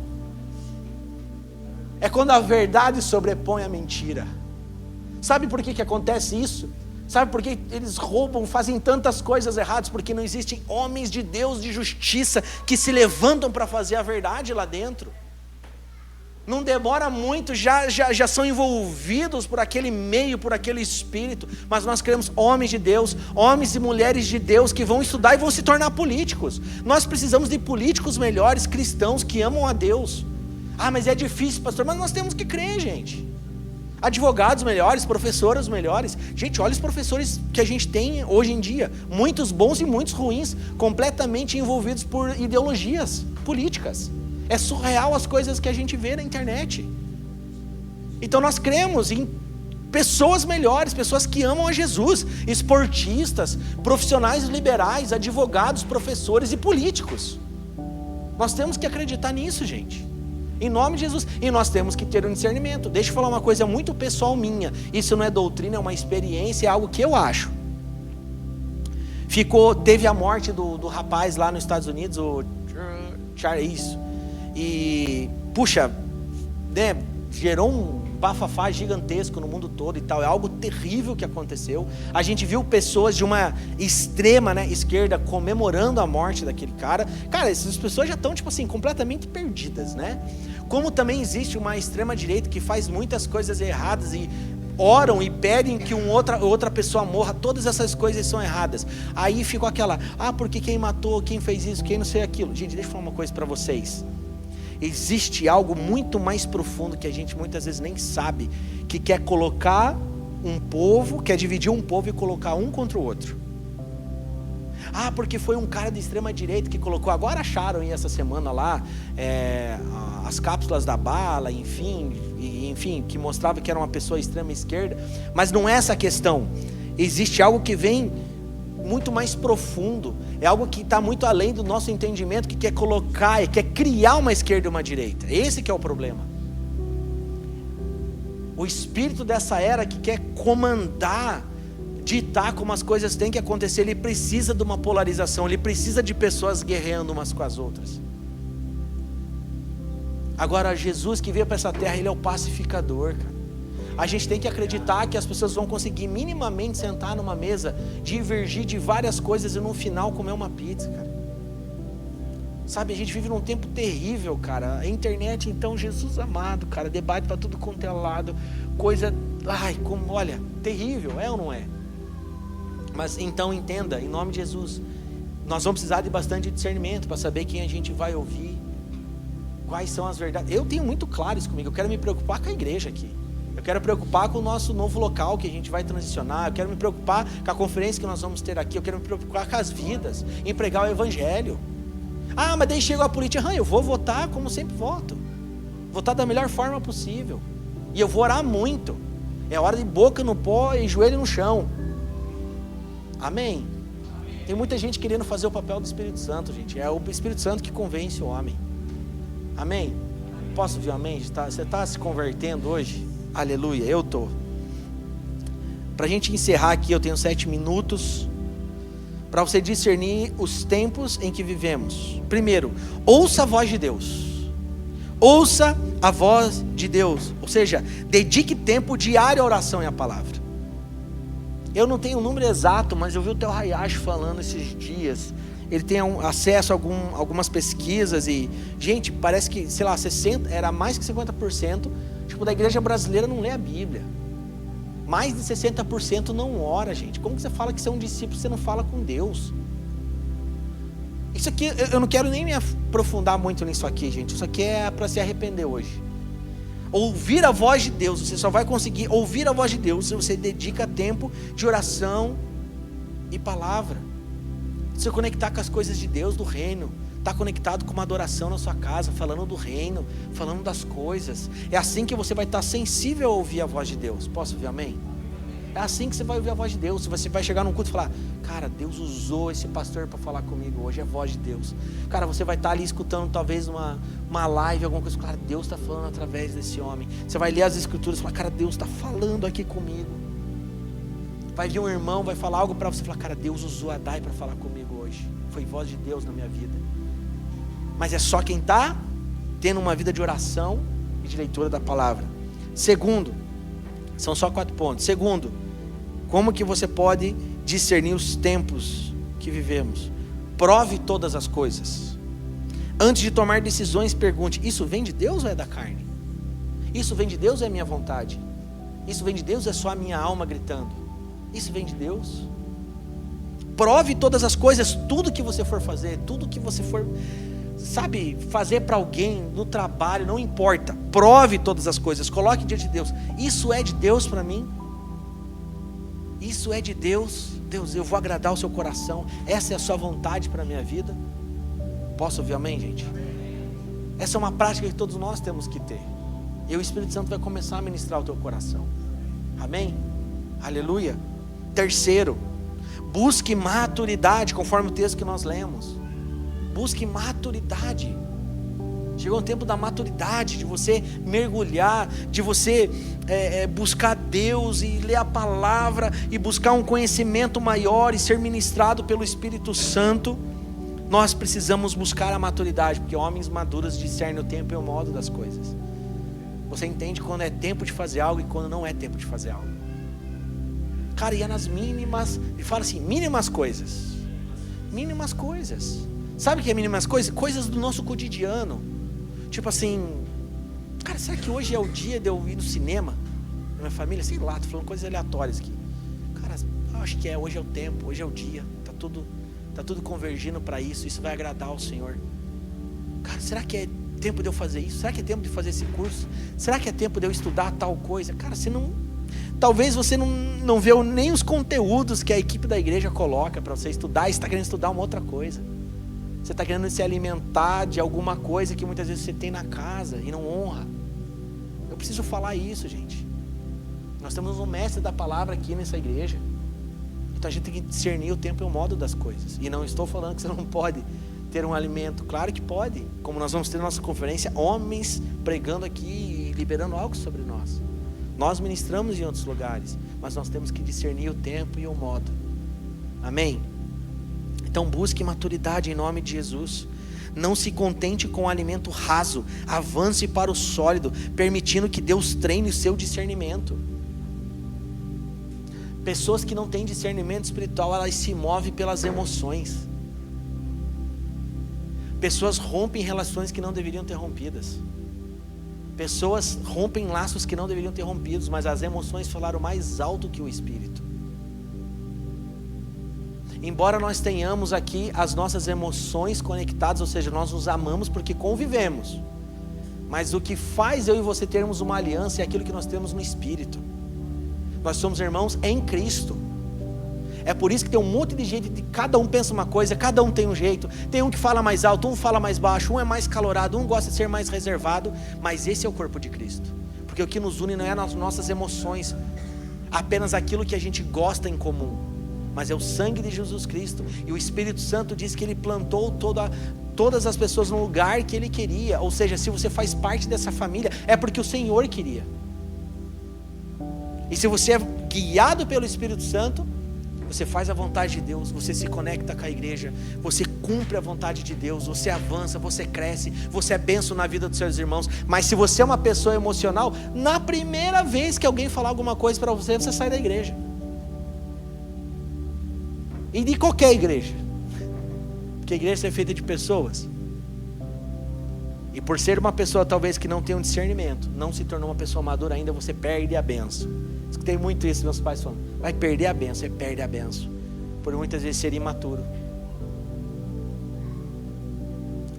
É quando a verdade sobrepõe a mentira. Sabe por que acontece isso? Sabe por que eles roubam, fazem tantas coisas erradas? Porque não existem homens de Deus, de justiça, que se levantam para fazer a verdade lá dentro. Não demora muito, já são envolvidos por aquele meio, por aquele espírito. Mas nós queremos homens de Deus, homens e mulheres de Deus que vão estudar e vão se tornar políticos. Nós precisamos de políticos melhores, cristãos que amam a Deus. Ah, mas é difícil, pastor, mas nós temos que crer, gente. Advogados melhores, professores melhores. Gente, olha os professores que a gente tem hoje em dia, muitos bons e muitos ruins, completamente envolvidos por ideologias políticas. É surreal as coisas que a gente vê na internet. Então nós cremos em pessoas melhores, pessoas que amam a Jesus, esportistas, profissionais liberais, advogados, professores e políticos. Nós temos que acreditar nisso, gente. Em nome de Jesus. E nós temos que ter um discernimento. Deixa eu falar uma coisa muito pessoal minha. Isso não é doutrina, é uma experiência, é algo que eu acho. Teve a morte do rapaz lá nos Estados Unidos, o Charles. E, puxa, né, gerou um bafafá gigantesco no mundo todo e tal. É algo terrível que aconteceu. A gente viu pessoas de uma extrema, né, esquerda comemorando a morte daquele cara. Cara, essas pessoas já estão, tipo assim, completamente perdidas, né? Como também existe uma extrema direita que faz muitas coisas erradas e oram e pedem que outra pessoa morra. Todas essas coisas são erradas. Aí ficou aquela, porque quem matou, quem fez isso, quem não sei aquilo. Gente, deixa eu falar uma coisa para vocês. Existe algo muito mais profundo que a gente muitas vezes nem sabe, que quer colocar um povo, quer dividir um povo e colocar um contra o outro. Porque foi um cara de extrema direita que colocou, agora acharam aí essa semana lá, as cápsulas da bala, enfim, que mostrava que era uma pessoa extrema esquerda. Mas não é essa a questão. Existe algo que vem muito mais profundo, é algo que está muito além do nosso entendimento, que quer colocar, quer criar uma esquerda e uma direita. Esse que é o problema. O espírito dessa era que quer comandar, ditar como as coisas têm que acontecer, ele precisa de uma polarização, ele precisa de pessoas guerreando umas com as outras. Agora, Jesus que veio para essa terra, ele é o pacificador, cara. A gente tem que acreditar que as pessoas vão conseguir minimamente sentar numa mesa, divergir de várias coisas e no final comer uma pizza, cara. Sabe, a gente vive num tempo terrível, cara. A internet, então, Jesus amado, cara, debate para tudo quanto é lado, coisa, olha, terrível, é ou não é? Mas então entenda, em nome de Jesus, nós vamos precisar de bastante discernimento para saber quem a gente vai ouvir, quais são as verdades. Eu tenho muito claro isso comigo, eu quero me preocupar com a igreja aqui. Eu quero me preocupar com o nosso novo local que a gente vai transicionar. Eu quero me preocupar com a conferência que nós vamos ter aqui. Eu quero me preocupar com as vidas, em pregar o evangelho. Mas daí chegou a política. Eu vou votar como sempre voto. Votar da melhor forma possível. E eu vou orar muito. É hora de boca no pó e joelho no chão. Amém? Tem muita gente querendo fazer o papel do Espírito Santo, gente. É o Espírito Santo que convence o homem. Amém? Posso ouvir um amém? Você está se convertendo hoje? Aleluia, eu estou. Para a gente encerrar aqui, eu tenho 7 minutos para você discernir os tempos em que vivemos. Primeiro, ouça a voz de Deus. Ouça a voz de Deus. Ou seja, dedique tempo diário à oração e à palavra. Eu não tenho o número exato, mas eu vi o Theo Hayashi falando esses dias. Ele tem acesso a algumas pesquisas e, gente, parece que, 60, era mais que 50%, da igreja brasileira não lê a Bíblia. Mais de 60% não ora, gente. Como que você fala que você é um discípulo se você não fala com Deus? Isso aqui, eu não quero nem me aprofundar muito nisso aqui, gente. Isso aqui é para se arrepender hoje. Ouvir a voz de Deus, você só vai conseguir ouvir a voz de Deus se você dedica tempo de oração e palavra. Se conectar com as coisas de Deus, do reino. Está conectado com uma adoração na sua casa, falando do reino, falando das coisas. É assim que você vai estar sensível a ouvir a voz de Deus. Posso ouvir amém? É assim que você vai ouvir a voz de Deus. Você vai chegar num culto e falar, cara, Deus usou esse pastor para falar comigo hoje, é a voz de Deus. Cara, você vai estar ali escutando talvez uma live, alguma coisa, cara, Deus está falando através desse homem. Você vai ler as escrituras e falar, cara, Deus está falando aqui comigo. Vai vir um irmão, vai falar algo para você, falar, cara, Deus usou a Dai para falar comigo hoje. Foi voz de Deus na minha vida. Mas é só quem está tendo uma vida de oração e de leitura da palavra. Segundo, são só 4 pontos. Segundo, Como que você pode discernir os tempos que vivemos? Prove todas as coisas. Antes de tomar decisões, pergunte: isso vem de Deus ou é da carne? Isso vem de Deus ou é minha vontade? Isso vem de Deus ou é só a minha alma gritando? Isso vem de Deus? Prove todas as coisas, tudo que você for fazer, tudo que você for, fazer para alguém, no trabalho, não importa. Prove todas as coisas, coloque diante de Deus. Isso é de Deus para mim? Isso é de Deus? Deus, eu vou agradar o seu coração. Essa é a sua vontade para a minha vida? Posso ouvir amém, gente? Essa é uma prática que todos nós temos que ter. E o Espírito Santo vai começar a ministrar o teu coração. Amém? Aleluia. Terceiro, busque maturidade, conforme o texto que nós lemos. Busque maturidade. Chegou o tempo da maturidade, de você mergulhar, de você buscar Deus e ler a palavra e buscar um conhecimento maior e ser ministrado pelo Espírito Santo. Nós precisamos buscar a maturidade, porque homens maduros discernem o tempo e o modo das coisas. Você entende quando é tempo de fazer algo e quando não é tempo de fazer algo. Cara, e é nas mínimas, ele fala assim, mínimas coisas. Mínimas coisas. Sabe o que é mínimas coisas? Coisas do nosso cotidiano. Tipo assim, cara, será que hoje é o dia de eu ir no cinema? Na minha família, sei lá, tô falando coisas aleatórias aqui. Cara, eu acho que hoje é o tempo, hoje é o dia. Tá tudo convergindo para isso, isso vai agradar ao Senhor. Cara, será que é tempo de eu fazer isso? Será que é tempo de fazer esse curso? Será que é tempo de eu estudar tal coisa? Cara, talvez você não vê nem os conteúdos que a equipe da igreja coloca para você estudar, e está querendo estudar uma outra coisa. Você está querendo se alimentar de alguma coisa que muitas vezes você tem na casa e não honra. Eu preciso falar isso, gente. Nós temos um mestre da palavra aqui nessa igreja. Então a gente tem que discernir o tempo e o modo das coisas. E não estou falando que você não pode ter um alimento. Claro que pode. Como nós vamos ter na nossa conferência, homens pregando aqui e liberando algo sobre nós. Nós ministramos em outros lugares, mas nós temos que discernir o tempo e o modo. Amém? Então busque maturidade em nome de Jesus. Não se contente com o alimento raso. Avance para o sólido, permitindo que Deus treine o seu discernimento. Pessoas que não têm discernimento espiritual, elas se movem pelas emoções. Pessoas rompem relações que não deveriam ter rompidas. Pessoas rompem laços que não deveriam ter rompidos, mas as emoções falaram mais alto que o espírito. Embora nós tenhamos aqui as nossas emoções conectadas, ou seja, nós nos amamos porque convivemos, mas o que faz eu e você termos uma aliança é aquilo que nós temos no espírito. Nós somos irmãos em Cristo. É por isso que tem um monte de gente, cada um pensa uma coisa, cada um tem um jeito. Tem um que fala mais alto, um fala mais baixo, um é mais calorado, um gosta de ser mais reservado. Mas esse é o corpo de Cristo. Porque o que nos une não é as nossas emoções, apenas aquilo que a gente gosta em comum, mas é o sangue de Jesus Cristo. E o Espírito Santo diz que Ele plantou todas as pessoas no lugar que Ele queria. Ou seja, se você faz parte dessa família, é porque o Senhor queria. E se você é guiado pelo Espírito Santo, você faz a vontade de Deus, você se conecta com a igreja, você cumpre a vontade de Deus, você avança, você cresce, você é bênção na vida dos seus irmãos. Mas se você é uma pessoa emocional, na primeira vez que alguém falar alguma coisa para você, você sai da igreja. E de qualquer igreja, porque a igreja é feita de pessoas. E por ser uma pessoa talvez que não tem um discernimento, não se tornou uma pessoa madura ainda, você perde a bênção. Escutei muito isso, meus pais falando, vai perder a bênção, você perde a bênção, por muitas vezes ser imaturo.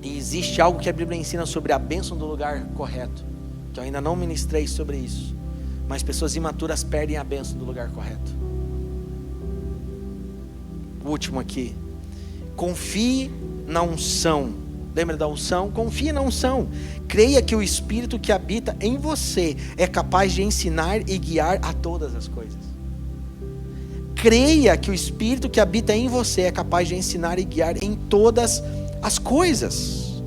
E existe algo que a Bíblia ensina sobre a bênção do lugar correto, que eu ainda não ministrei sobre isso, mas pessoas imaturas perdem a bênção do lugar correto. O último aqui, confie na unção. Lembra da unção? Confie na unção. Creia que o Espírito que habita em você é capaz de ensinar e guiar a todas as coisas. Creia que o Espírito que habita em você é capaz de ensinar e guiar em todas as coisas.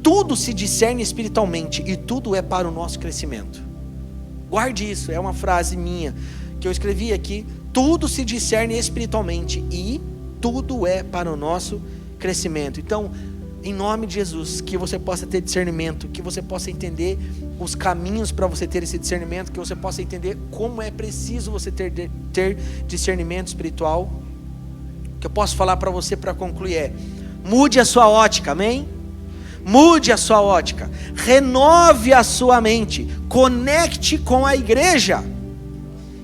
Tudo se discerne espiritualmente e tudo é para o nosso crescimento. Guarde isso, é uma frase minha que eu escrevi aqui. Tudo se discerne espiritualmente e tudo é para o nosso crescimento. Então, Em nome de Jesus, que você possa ter discernimento, que você possa entender os caminhos para você ter esse discernimento, que você possa entender como é preciso você ter discernimento espiritual. O que eu posso falar para você para concluir é: mude a sua ótica, amém? Mude a sua ótica, renove a sua mente, conecte com a igreja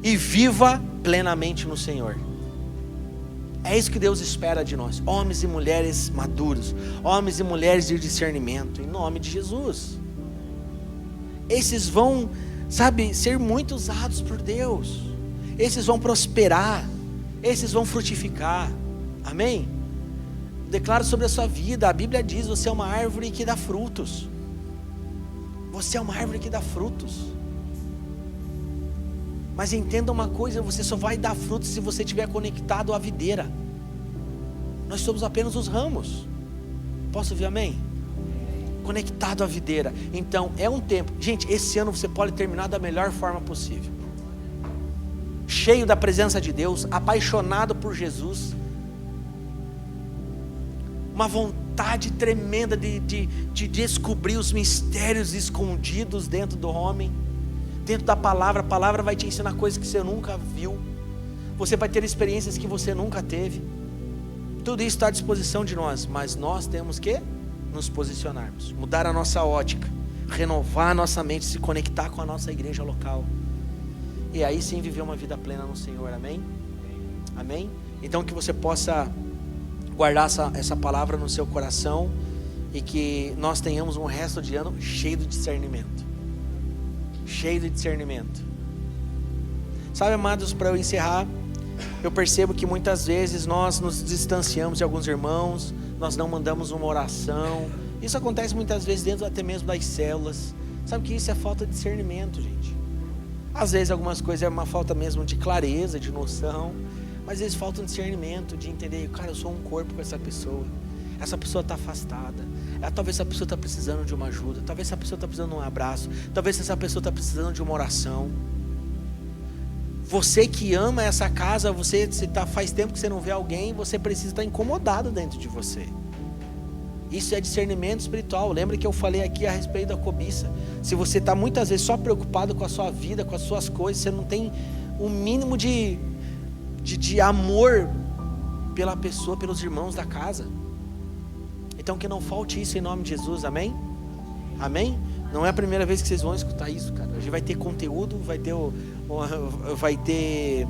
e viva plenamente no Senhor. É isso que Deus espera de nós, homens e mulheres maduros, homens e mulheres de discernimento, em nome de Jesus. Esses vão, ser muito usados por Deus, esses vão prosperar, esses vão frutificar, amém? Declaro sobre a sua vida, a Bíblia diz: você é uma árvore que dá frutos, você é uma árvore que dá frutos. Mas entenda uma coisa: você só vai dar frutos se você estiver conectado à videira. Nós somos apenas os ramos. Posso ouvir amém? Conectado à videira. Então é um tempo, gente, esse ano você pode terminar da melhor forma possível, cheio da presença de Deus, apaixonado por Jesus, uma vontade tremenda de descobrir os mistérios escondidos dentro do homem, dentro da palavra. A palavra vai te ensinar coisas que você nunca viu, você vai ter experiências que você nunca teve. Tudo isso está à disposição de nós, mas nós temos que nos posicionarmos, mudar a nossa ótica, renovar a nossa mente, se conectar com a nossa igreja local, e aí sim viver uma vida plena no Senhor, amém? Amém? Então que você possa guardar essa palavra no seu coração, e que nós tenhamos um resto de ano cheio de discernimento. Cheio de discernimento. Sabe, amados, para eu encerrar, eu percebo que muitas vezes nós nos distanciamos de alguns irmãos, nós não mandamos uma oração. Isso acontece muitas vezes dentro até mesmo das células. Sabe que isso é falta de discernimento, gente. Às vezes algumas coisas é uma falta mesmo de clareza, de noção, mas às vezes falta um discernimento, de entender: cara, eu sou um corpo com essa pessoa está afastada, talvez essa pessoa está precisando de uma ajuda, talvez essa pessoa está precisando de um abraço, talvez essa pessoa está precisando de uma oração. Você que ama essa casa, faz tempo que você não vê alguém, você precisa estar incomodado dentro de você. Isso é discernimento espiritual. Lembra que eu falei aqui a respeito da cobiça? Se você está muitas vezes só preocupado com a sua vida, com as suas coisas, você não tem um mínimo de amor pela pessoa, pelos irmãos da casa. Então que não falte isso em nome de Jesus, amém? Amém? Não é a primeira vez que vocês vão escutar isso, cara. Hoje vai ter conteúdo, vai ter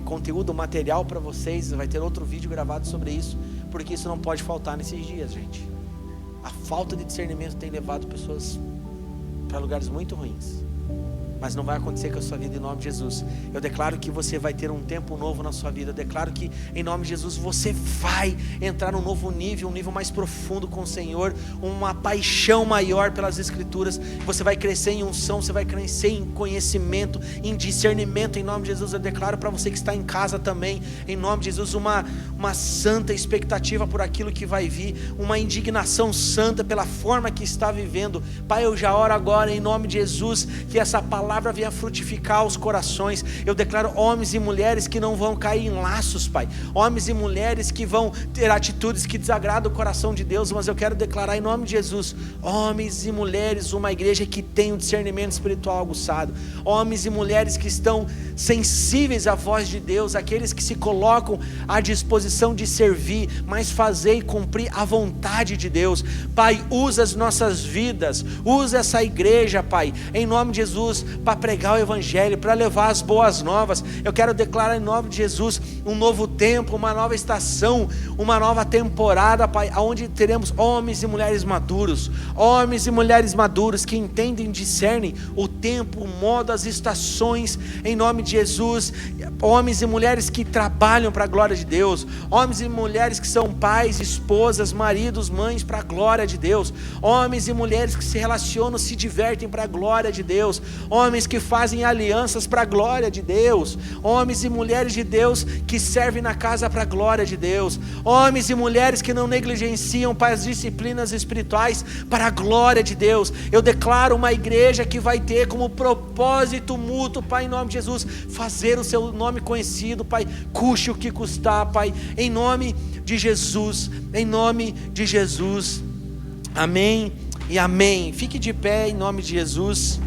conteúdo material para vocês, vai ter outro vídeo gravado sobre isso, porque isso não pode faltar nesses dias, gente. A falta de discernimento tem levado pessoas para lugares muito ruins, mas não vai acontecer com a sua vida em nome de Jesus. Eu declaro que você vai ter um tempo novo na sua vida. Eu declaro que em nome de Jesus você vai entrar num novo nível, um nível mais profundo com o Senhor, uma paixão maior pelas Escrituras. Você vai crescer em unção, você vai crescer em conhecimento, em discernimento em nome de Jesus. Eu declaro para você que está em casa também, em nome de Jesus, uma santa expectativa por aquilo que vai vir, uma indignação santa pela forma que está vivendo. Pai, eu já oro agora em nome de Jesus, que essa palavra venha frutificar os corações. Eu declaro homens e mulheres que não vão cair em laços, Pai, homens e mulheres que vão ter atitudes que desagradam o coração de Deus, mas eu quero declarar em nome de Jesus, homens e mulheres, uma igreja que tem um discernimento espiritual aguçado, homens e mulheres que estão sensíveis à voz de Deus, aqueles que se colocam à disposição de servir, mas fazer e cumprir a vontade de Deus. Pai, usa as nossas vidas, usa essa igreja, Pai, em nome de Jesus, para pregar o Evangelho, para levar as boas novas. Eu quero declarar em nome de Jesus um novo tempo, uma nova estação, uma nova temporada, Pai, onde teremos homens e mulheres maduros, que entendem e discernem o tempo, o modo, as estações, em nome de Jesus. Homens e mulheres que trabalham para a glória de Deus, homens e mulheres que são pais, esposas, maridos, mães para a glória de Deus, homens e mulheres que se relacionam, se divertem para a glória de Deus, homens que fazem alianças para a glória de Deus, homens e mulheres de Deus que servem na casa para a glória de Deus, homens e mulheres que não negligenciam para as disciplinas espirituais para a glória de Deus. Eu declaro uma igreja que vai ter como propósito mútuo, Pai, em nome de Jesus, fazer o seu nome conhecido, Pai, custe o que custar, Pai, em nome de Jesus, em nome de Jesus. Amém e amém. Fique de pé em nome de Jesus.